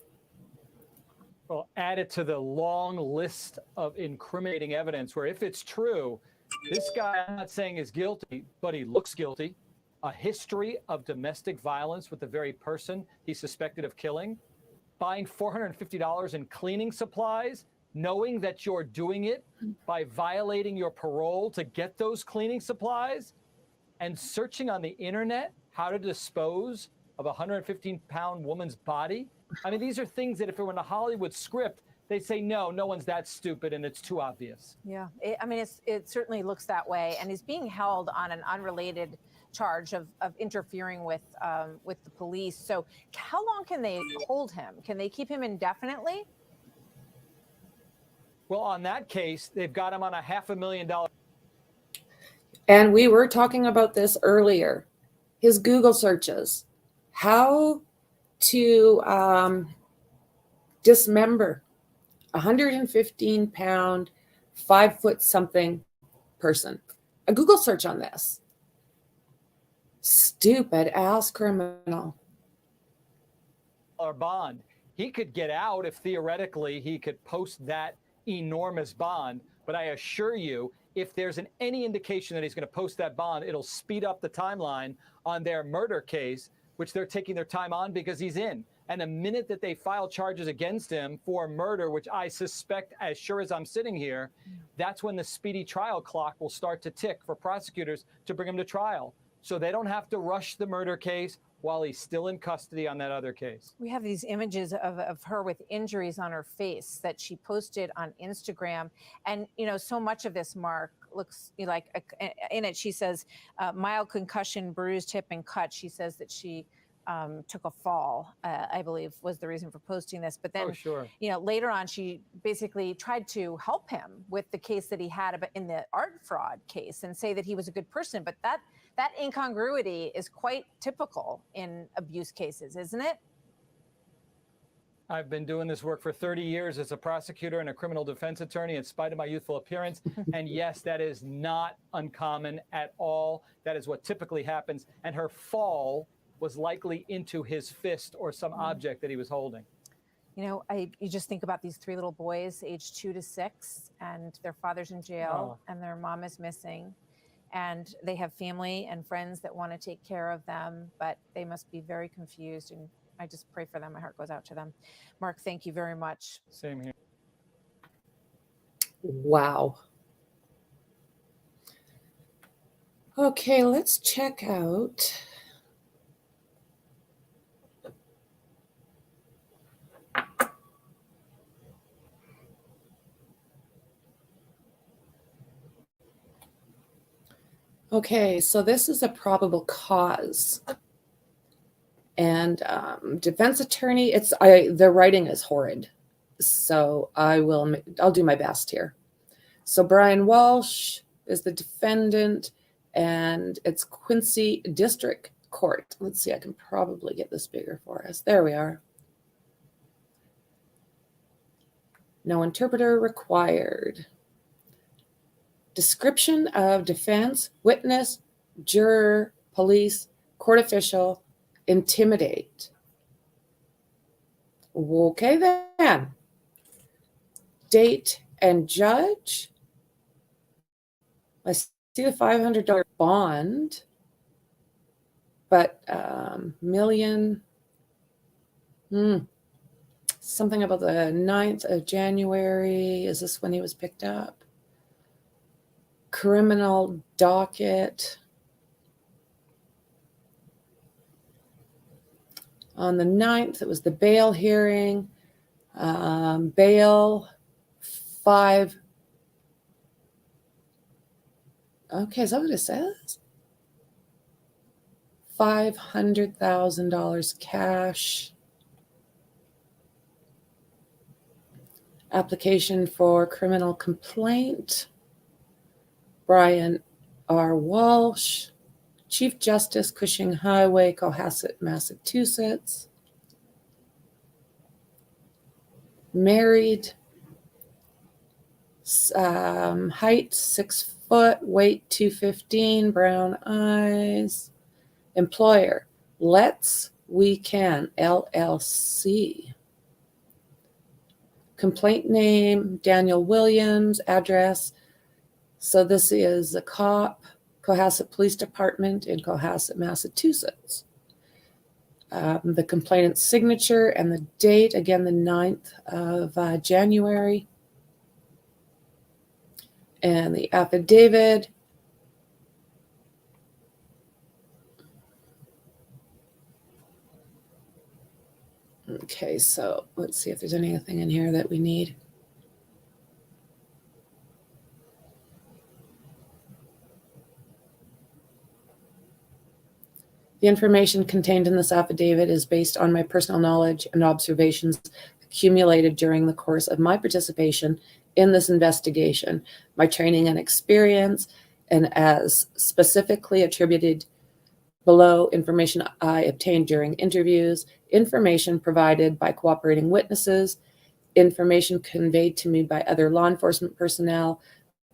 Well, add it to the long list of incriminating evidence where if it's true, this guy, I'm not saying is guilty, but he looks guilty. A history of domestic violence with the very person he's suspected of killing, buying $450 in cleaning supplies, knowing that you're doing it by violating your parole to get those cleaning supplies, and searching on the internet how to dispose of a 115-pound woman's body. I mean, these are things that if it were in a Hollywood script, they'd say, no one's that stupid and it's too obvious. Yeah, it certainly looks that way. And he's being held on an unrelated charge of interfering with the police. So how long can they hold him? Can they keep him indefinitely? Well, on that case, they've got him on a $500,000. And we were talking about this earlier. His Google searches. How to dismember a 115-pound, 5-foot something person. A Google search on this. Stupid ass criminal. Or bond. He could get out if theoretically he could post that enormous bond. But I assure you, if there's any indication that he's going to post that bond, it'll speed up the timeline on their murder case, which they're taking their time on because he's in. And the minute that they file charges against him for murder, which I suspect, as sure as I'm sitting here, that's when the speedy trial clock will start to tick for prosecutors to bring him to trial. So they don't have to rush the murder case while he's still in custody on that other case. We have these images of her with injuries on her face that she posted on Instagram. And, you know, so much of this, Mark, looks like in it, she says, mild concussion, bruised hip and cut. She says that she took a fall, I believe was the reason for posting this. But then, you know, later on, she basically tried to help him with the case that he had in the art fraud case and say that he was a good person. But that incongruity is quite typical in abuse cases, isn't it? I've been doing this work for 30 years as a prosecutor and a criminal defense attorney in spite of my youthful appearance. And yes, that is not uncommon at all. That is what typically happens. And her fall was likely into his fist or some object that he was holding. You know, you just think about these three little boys, aged 2 to 6, and their father's in jail and their mom is missing. And they have family and friends that want to take care of them, but they must be very confused. And I just pray for them. My heart goes out to them. Mark, thank you very much. Same here. Wow. Okay, let's check out. Okay, so this is a probable cause. And defense attorney, their writing is horrid. So I'll do my best here. So Brian Walshe is the defendant, and it's Quincy District Court. Let's see, I can probably get this bigger for us. There we are. No interpreter required. Description of defense, witness, juror, police, court official, intimidate. Okay then. Date and judge. I see the $500 bond, but million. Something about the 9th of January. Is this when he was picked up? Criminal docket. On the 9th, it was the bail hearing. Bail 5. Okay, is that what it says? $500,000 cash. Application for criminal complaint. Brian R. Walshe, Chief Justice, Cushing Highway, Cohasset, Massachusetts. Married. Height 6 foot, weight 215, brown eyes. Employer, Let's We Can LLC. Complaint name, Daniel Williams. Address. So this is a cop, Cohasset Police Department in Cohasset, Massachusetts. The complainant's signature and the date, again, the 9th of January. And the affidavit. Okay, so let's see if there's anything in here that we need. The information contained in this affidavit is based on my personal knowledge and observations accumulated during the course of my participation in this investigation, my training and experience, and as specifically attributed below, information I obtained during interviews, information provided by cooperating witnesses, information conveyed to me by other law enforcement personnel,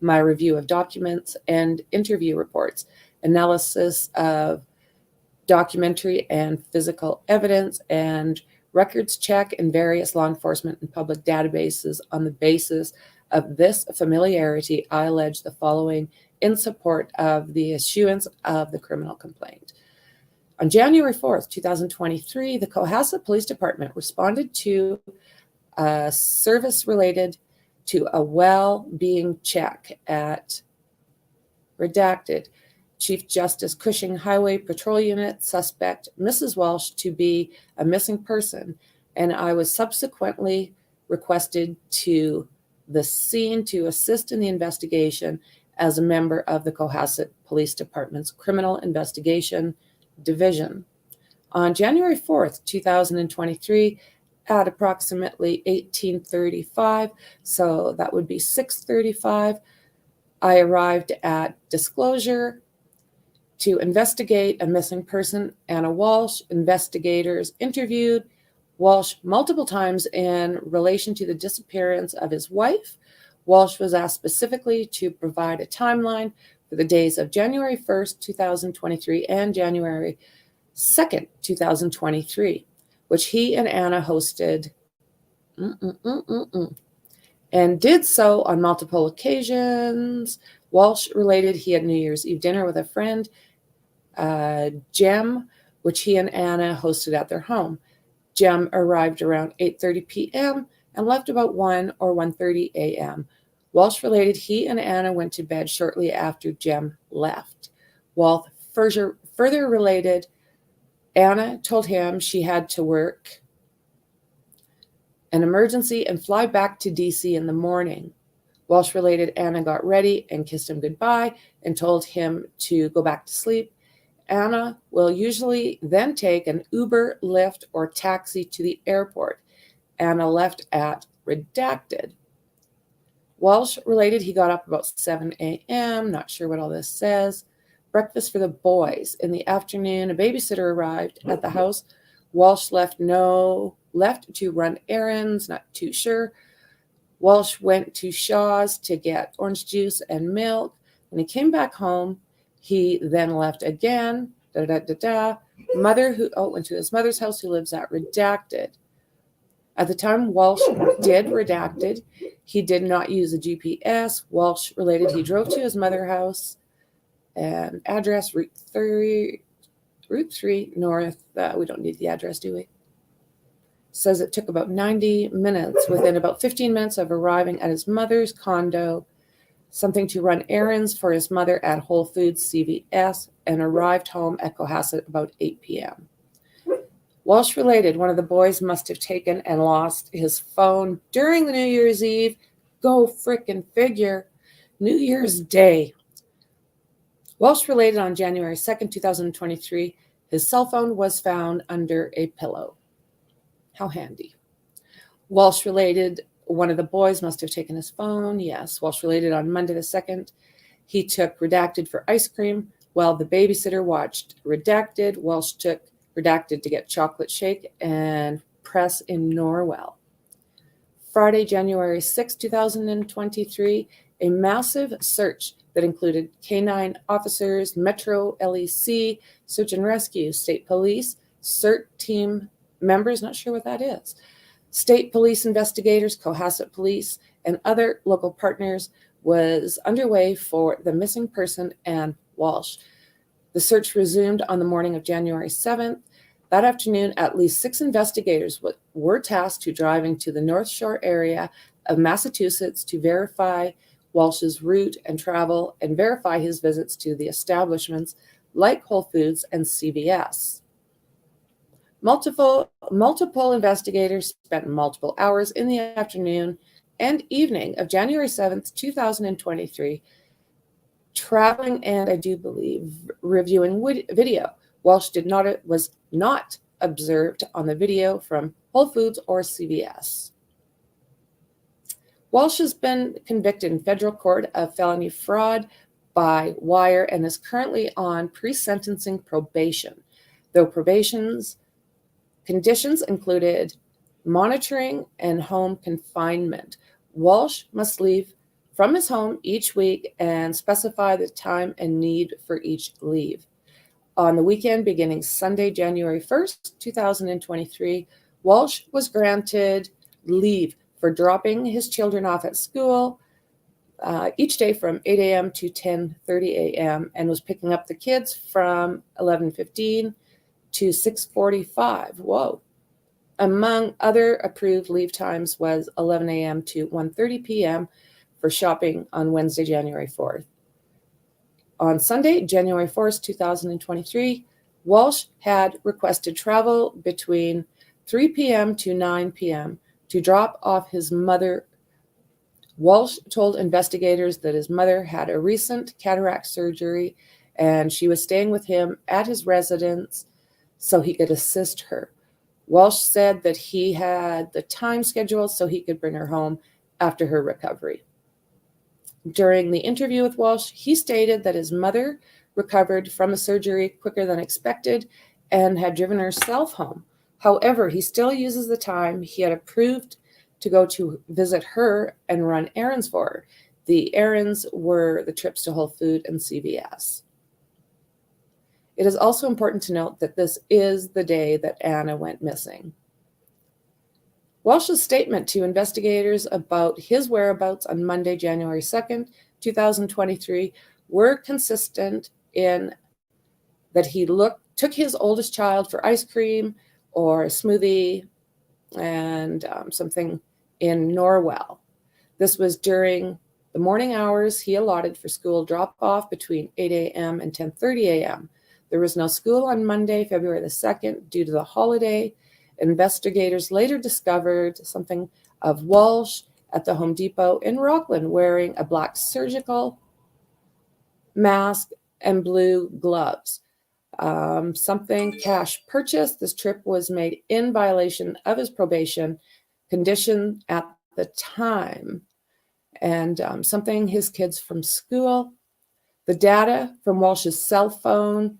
my review of documents and interview reports, analysis of documentary and physical evidence, and records check in various law enforcement and public databases. On the basis of this familiarity, I allege the following in support of the issuance of the criminal complaint. On January 4th, 2023, the Cohasset Police Department responded to a service related to a well-being check at redacted Chief Justice Cushing Highway Patrol Unit, suspect Mrs. Walsh to be a missing person, and I was subsequently requested to the scene to assist in the investigation as a member of the Cohasset Police Department's Criminal Investigation Division. On January 4th, 2023, at approximately 18:35, so that would be 6:35, I arrived at Disclosure to investigate a missing person, Anna Walsh. Investigators interviewed Walsh multiple times in relation to the disappearance of his wife. Walsh was asked specifically to provide a timeline for the days of January 1st, 2023 and January 2nd, 2023, which he and Anna hosted and did so on multiple occasions. Walsh related he had New Year's Eve dinner with a friend, Jem, which he and Anna hosted at their home. Jem arrived around 8:30 p.m. and left about 1 or 1:30 a.m. Walsh related he and Anna went to bed shortly after Jem left. Walsh further related Anna told him she had to work an emergency and fly back to DC in the morning. Walsh related Anna got ready and kissed him goodbye and told him to go back to sleep. Anna will usually then take an Uber, Lyft, or taxi to the airport. Anna left at redacted. Walsh related he got up about 7 a.m., not sure what all this says. Breakfast for the boys. In the afternoon, a babysitter arrived at the house. Walsh left to run errands, not too sure. Walsh went to Shaw's to get orange juice and milk. When he came back home, he then left again. Mother who went to his mother's house, who lives at redacted. At the time Walsh did redacted, he did not use a GPS. Walsh related he drove to his mother's house and address Route 3 North. We don't need the address, do we? Says it took about 90 minutes, within about 15 minutes of arriving at his mother's condo, something to run errands for his mother at Whole Foods CVS, and arrived home at Cohasset about 8 p.m. Walsh related one of the boys must have taken and lost his phone during the New Year's Eve. Go frickin' figure. New Year's Day. Walsh related on January 2nd, 2023, his cell phone was found under a pillow. How handy. Walsh related one of the boys must have taken his phone. Yes. Walsh related on Monday the 2nd, he took redacted for ice cream while the babysitter watched redacted. Walsh took redacted to get chocolate shake and press in Norwell. Friday, January 6, 2023, a massive search that included K-9 officers, Metro LEC, Search and Rescue, State Police, CERT team members, not sure what that is, State Police investigators, Cohasset Police, and other local partners was underway for the missing person and Walsh. The search resumed on the morning of January 7th. That afternoon, at least 6 investigators were tasked to driving to the North Shore area of Massachusetts to verify Walsh's route and travel and verify his visits to the establishments like Whole Foods and CVS. Multiple investigators spent multiple hours in the afternoon and evening of January 7th, 2023, traveling and I do believe reviewing video. Walsh was not observed on the video from Whole Foods or CVS. Walsh has been convicted in federal court of felony fraud by wire and is currently on pre-sentencing probation, though probation's conditions included monitoring and home confinement. Walsh must leave from his home each week and specify the time and need for each leave. On the weekend beginning Sunday, January 1st, 2023, Walshe was granted leave for dropping his children off at school each day from 8 a.m. to 10:30 a.m. and was picking up the kids from 11:15 to 6:45. Whoa. Among other approved leave times was 11 a.m. to 1:30 p.m. for shopping on Wednesday, January 4th. On Sunday, January 4th, 2023, Walshe had requested travel between 3 p.m. to 9 p.m. to drop off his mother. Walshe told investigators that his mother had a recent cataract surgery and she was staying with him at his residence so he could assist her. Walshe said that he had the time scheduled so he could bring her home after her recovery. During the interview with Walshe, he stated that his mother recovered from a surgery quicker than expected and had driven herself home. However, he still uses the time he had approved to go to visit her and run errands for her. The errands were the trips to Whole Foods and CVS. It is also important to note that this is the day that Anna went missing. Walshe's statement to investigators about his whereabouts on Monday, January 2nd, 2023, were consistent in that he took his oldest child for ice cream or a smoothie and something in Norwell. This was during the morning hours he allotted for school drop-off between 8 a.m. and 10:30 a.m. There was no school on Monday, February the 2nd, due to the holiday. Investigators later discovered something of Walshe at the Home Depot in Rockland wearing a black surgical mask and blue gloves. Something cash purchased. This trip was made in violation of his probation condition at the time. And something his kids from school. The data from Walshe's cell phone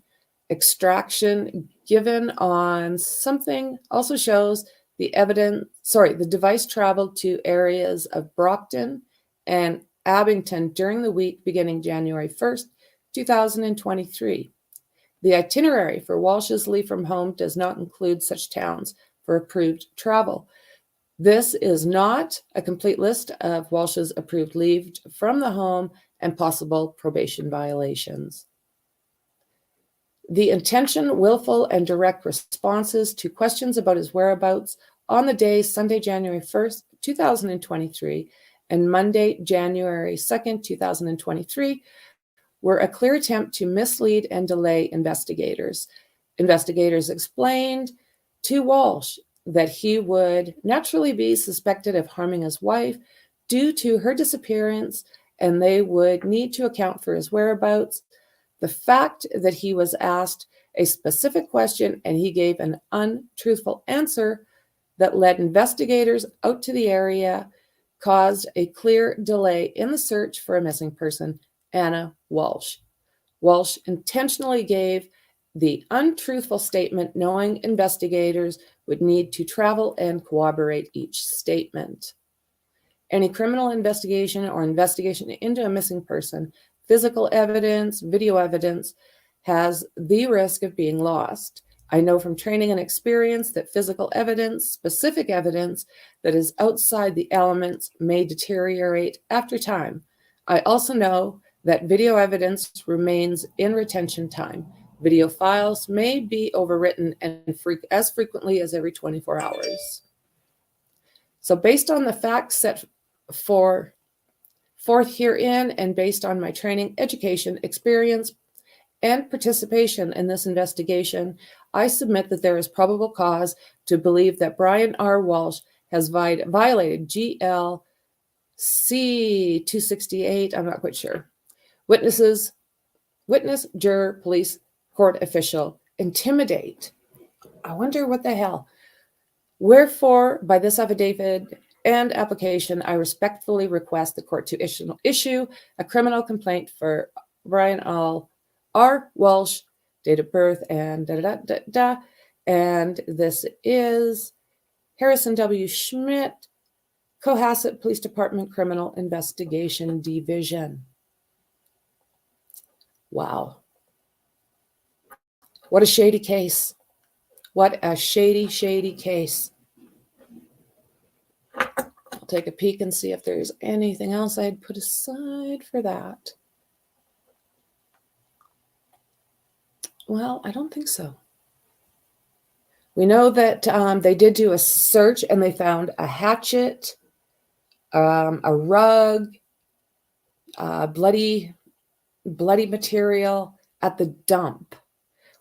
extraction given on something also shows the device traveled to areas of Brockton and Abington during the week beginning January 1st, 2023. The itinerary for Walshe's leave from home does not include such towns for approved travel. This is not a complete list of Walshe's approved leave from the home and possible probation violations. The intention, willful, and direct responses to questions about his whereabouts on the days Sunday, January 1st, 2023, and Monday, January 2nd, 2023, were a clear attempt to mislead and delay investigators. Investigators explained to Walshe that he would naturally be suspected of harming his wife due to her disappearance, and they would need to account for his whereabouts. The fact that he was asked a specific question and he gave an untruthful answer that led investigators out to the area caused a clear delay in the search for a missing person, Anna Walshe. Walshe intentionally gave the untruthful statement, knowing investigators would need to travel and corroborate each statement. Any criminal investigation or investigation into a missing person, physical evidence, video evidence, has the risk of being lost. I know from training and experience that physical evidence, specific evidence that is outside the elements, may deteriorate after time. I also know that video evidence remains in retention time. Video files may be overwritten and as frequently as every 24 hours. So based on the facts set forth herein and based on my training, education, experience, and participation in this investigation, I submit that there is probable cause to believe that Brian R. Walshe has violated GLC 268, I'm not quite sure. Witness, juror, police, court official, intimidate. I wonder what the hell. Wherefore, by this affidavit and application, I respectfully request the court to issue a criminal complaint for Brian R. Walshe, date of birth, and and this is Harrison W. Schmidt, Cohasset Police Department Criminal Investigation Division. Wow. What a shady case. What a shady, shady case. I'll take a peek and see if there's anything else I'd put aside for that. Well, I don't think so. We know that they did do a search and they found a hatchet, a rug, bloody material at the dump.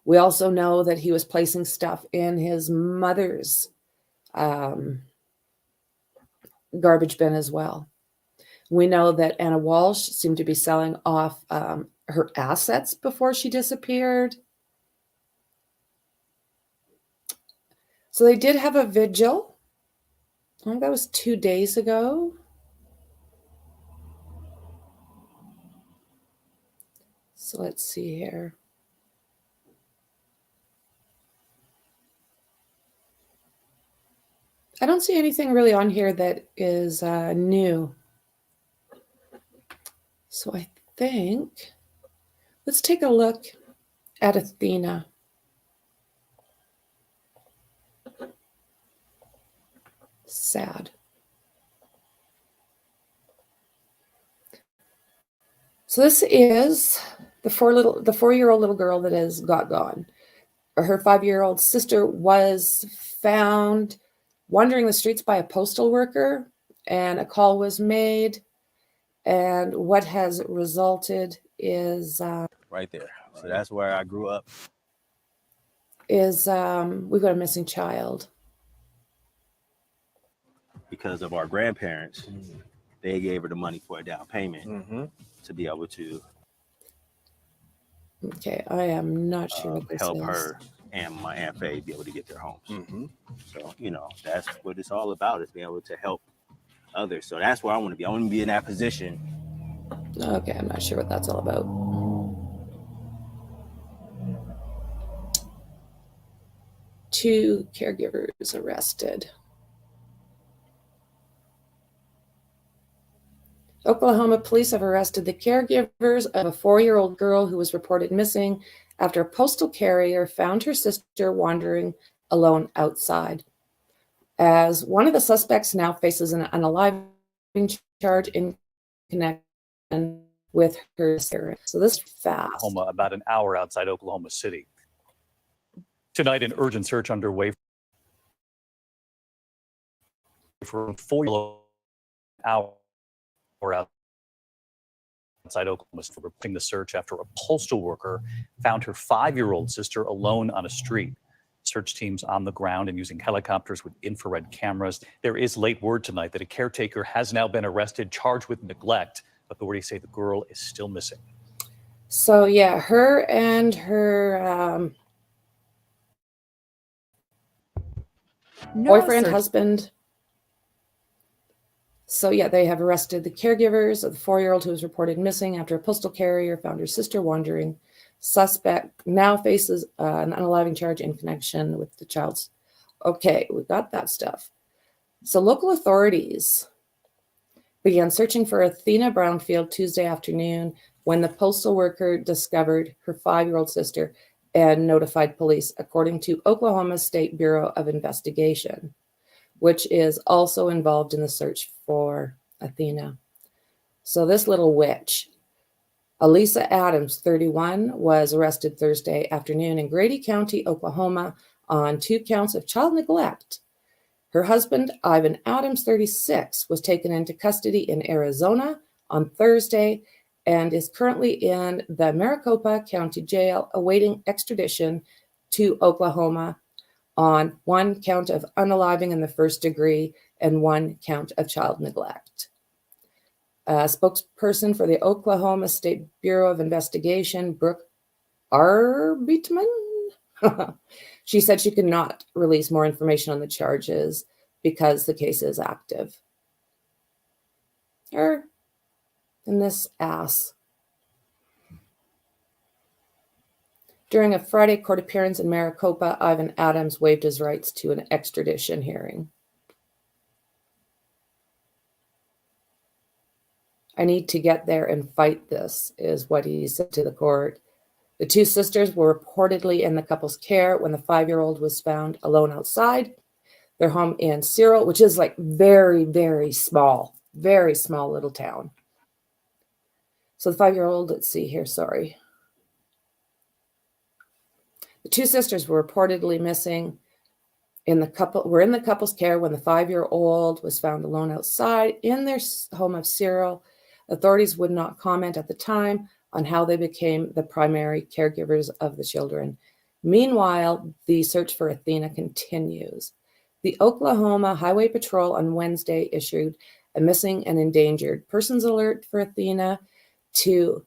We also know that he was placing stuff in his mother's garbage bin as well. We know that Anna Walshe seemed to be selling off her assets before she disappeared. So they did have a vigil. I think that was 2 days ago. So let's see here. I don't see anything really on here that is new. So I think, let's take a look at Athena. Sad. So this is the 4-year-old little girl that has got gone. Her 5-year-old sister was found wandering the streets by a postal worker, and a call was made. And what has resulted is right there. So that's where I grew up. We've got a missing child. Because of our grandparents, they gave her the money for a down payment to be able to Okay, I am not sure what this help is. her and my Aunt Faye be able to get their homes. So, you know, that's what it's all about, is being able to help others. So that's where I want to be. I want to be in that position. Okay, I'm not sure what that's all about. Two caregivers arrested. Oklahoma police have arrested the caregivers of a 4-year-old girl who was reported missing after a postal carrier found her sister wandering alone outside. As one of the suspects now faces an unaliving charge in connection with her sister. So this is fast. Oklahoma, about an hour outside Oklahoma City. Tonight, an urgent search underway for a 4-year-old hour outside Oklahoma City. We're putting the search after a postal worker found her 5-year-old sister alone on a street. Search teams on the ground and using helicopters with infrared cameras. There is late word tonight that a caretaker has now been arrested, charged with neglect. Authorities say the girl is still missing. So yeah, her and her boyfriend, husband. So yeah, they have arrested the caregivers of the 4-year-old who was reported missing after a postal carrier found her sister wandering. Suspect now faces an unaliving charge in connection with the child's. Okay, we got that stuff. So local authorities began searching for Athena Brownfield Tuesday afternoon when the postal worker discovered her 5-year-old sister and notified police, according to Oklahoma State Bureau of Investigation, which is also involved in the search for Athena. So this little witch, Elisa Adams, 31, was arrested Thursday afternoon in Grady County, Oklahoma, on 2 counts of child neglect. Her husband, Ivan Adams, 36, was taken into custody in Arizona on Thursday and is currently in the Maricopa County Jail awaiting extradition to Oklahoma on 1 count of unaliving in the first degree and 1 count of child neglect. A spokesperson for the Oklahoma State Bureau of Investigation, Brooke Arbitman, she said she could not release more information on the charges because the case is active. Her and this ass. During a Friday court appearance in Maricopa, Ivan Adams waived his rights to an extradition hearing. I need to get there and fight this, is what he said to the court. The two sisters were reportedly in the couple's care when the 5-year-old was found alone outside their home in Cyril, which is like very, very small little town. So the 5-year-old, let's see here, sorry. The two sisters were reportedly missing in the couple's care when the 5-year-old was found alone outside in their home of Cyril. Authorities would not comment at the time on how they became the primary caregivers of the children. Meanwhile, the search for Athena continues. The Oklahoma Highway Patrol on Wednesday issued a missing and endangered persons alert for Athena to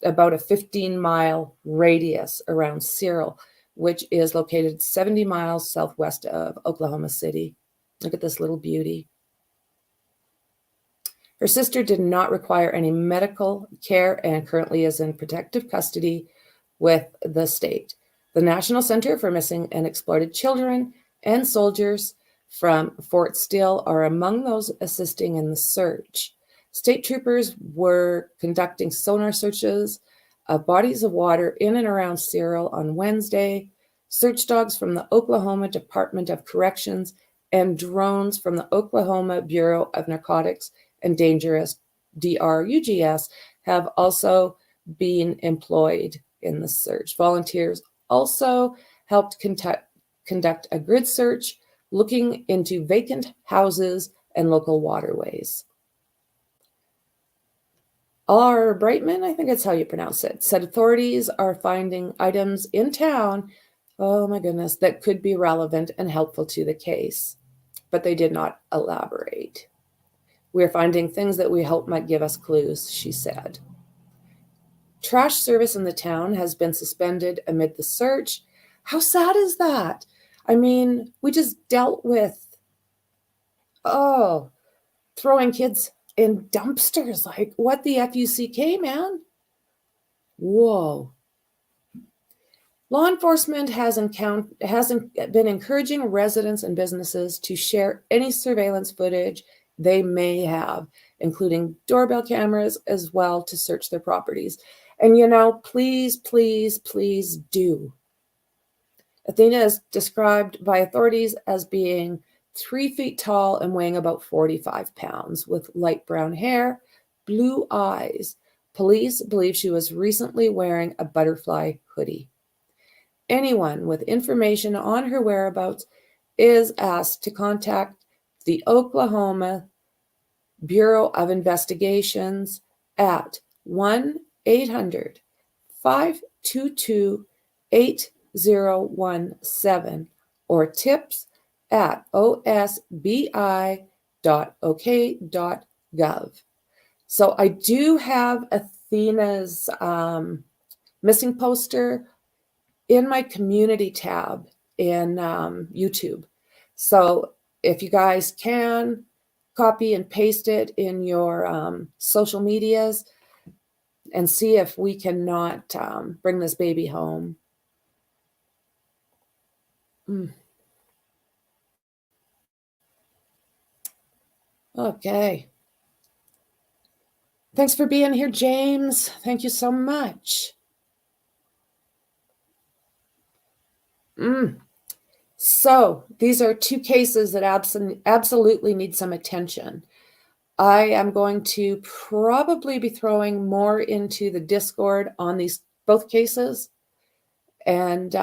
about a 15-mile radius around Cyril, which is located 70 miles southwest of Oklahoma City. Look at this little beauty. Her sister did not require any medical care and currently is in protective custody with the state. The National Center for Missing and Exploited Children and soldiers from Fort Steele are among those assisting in the search. State troopers were conducting sonar searches of bodies of water in and around Cyril on Wednesday. Search dogs from the Oklahoma Department of Corrections and drones from the Oklahoma Bureau of Narcotics and Dangerous, DRUGS, have also been employed in the search. Volunteers also helped conduct a grid search looking into vacant houses and local waterways. R. Brightman, I think that's how you pronounce it, said authorities are finding items in town, oh my goodness, that could be relevant and helpful to the case, but they did not elaborate. We're finding things that we hope might give us clues, she said. Trash service in the town has been suspended amid the search. How sad is that? I mean, we just dealt with, throwing kids in dumpsters. Like, what the F-U-C-K, man? Whoa. Law enforcement hasn't been encouraging residents and businesses to share any surveillance footage they may have, including doorbell cameras as well, to search their properties. And, please, please, please do. Athena is described by authorities as being 3 feet tall and weighing about 45 pounds, with light brown hair, blue eyes. Police believe she was recently wearing a butterfly hoodie. Anyone with information on her whereabouts is asked to contact the Oklahoma Bureau of Investigations at 1-800-522-8017 or tips at osbi.ok.gov. So I do have Athena's missing poster in my community tab in YouTube. So if you guys can, copy and paste it in your social medias and see if we cannot bring this baby home. Okay. Thanks for being here, James. Thank you so much. So these are two cases that absolutely need some attention. I am going to probably be throwing more into the Discord on these both cases. And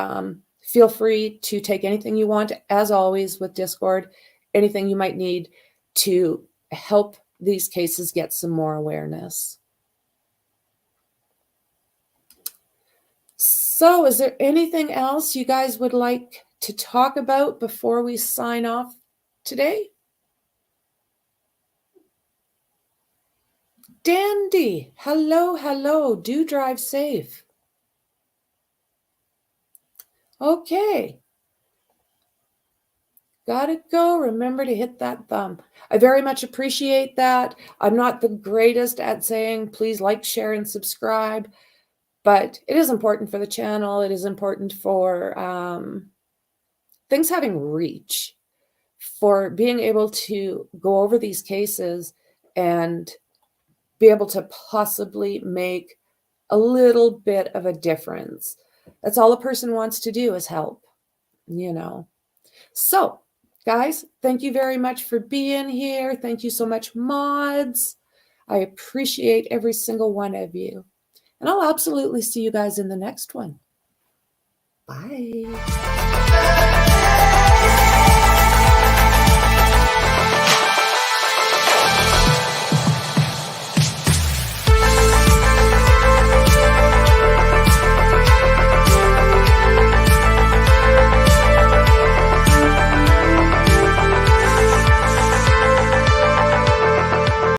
feel free to take anything you want, as always, with Discord, anything you might need to help these cases get some more awareness. So is there anything else you guys would like to talk about before we sign off today? Dandy, hello, hello. Do drive safe. Okay. Gotta go. Remember to hit that thumb. I very much appreciate that. I'm not the greatest at saying please like, share, and subscribe, but it is important for the channel. It is important for things having reach, for being able to go over these cases and be able to possibly make a little bit of a difference. That's all a person wants to do is help, you know. So, guys, thank you very much for being here. Thank you so much, mods. I appreciate every single one of you. And I'll absolutely see you guys in the next one. Bye.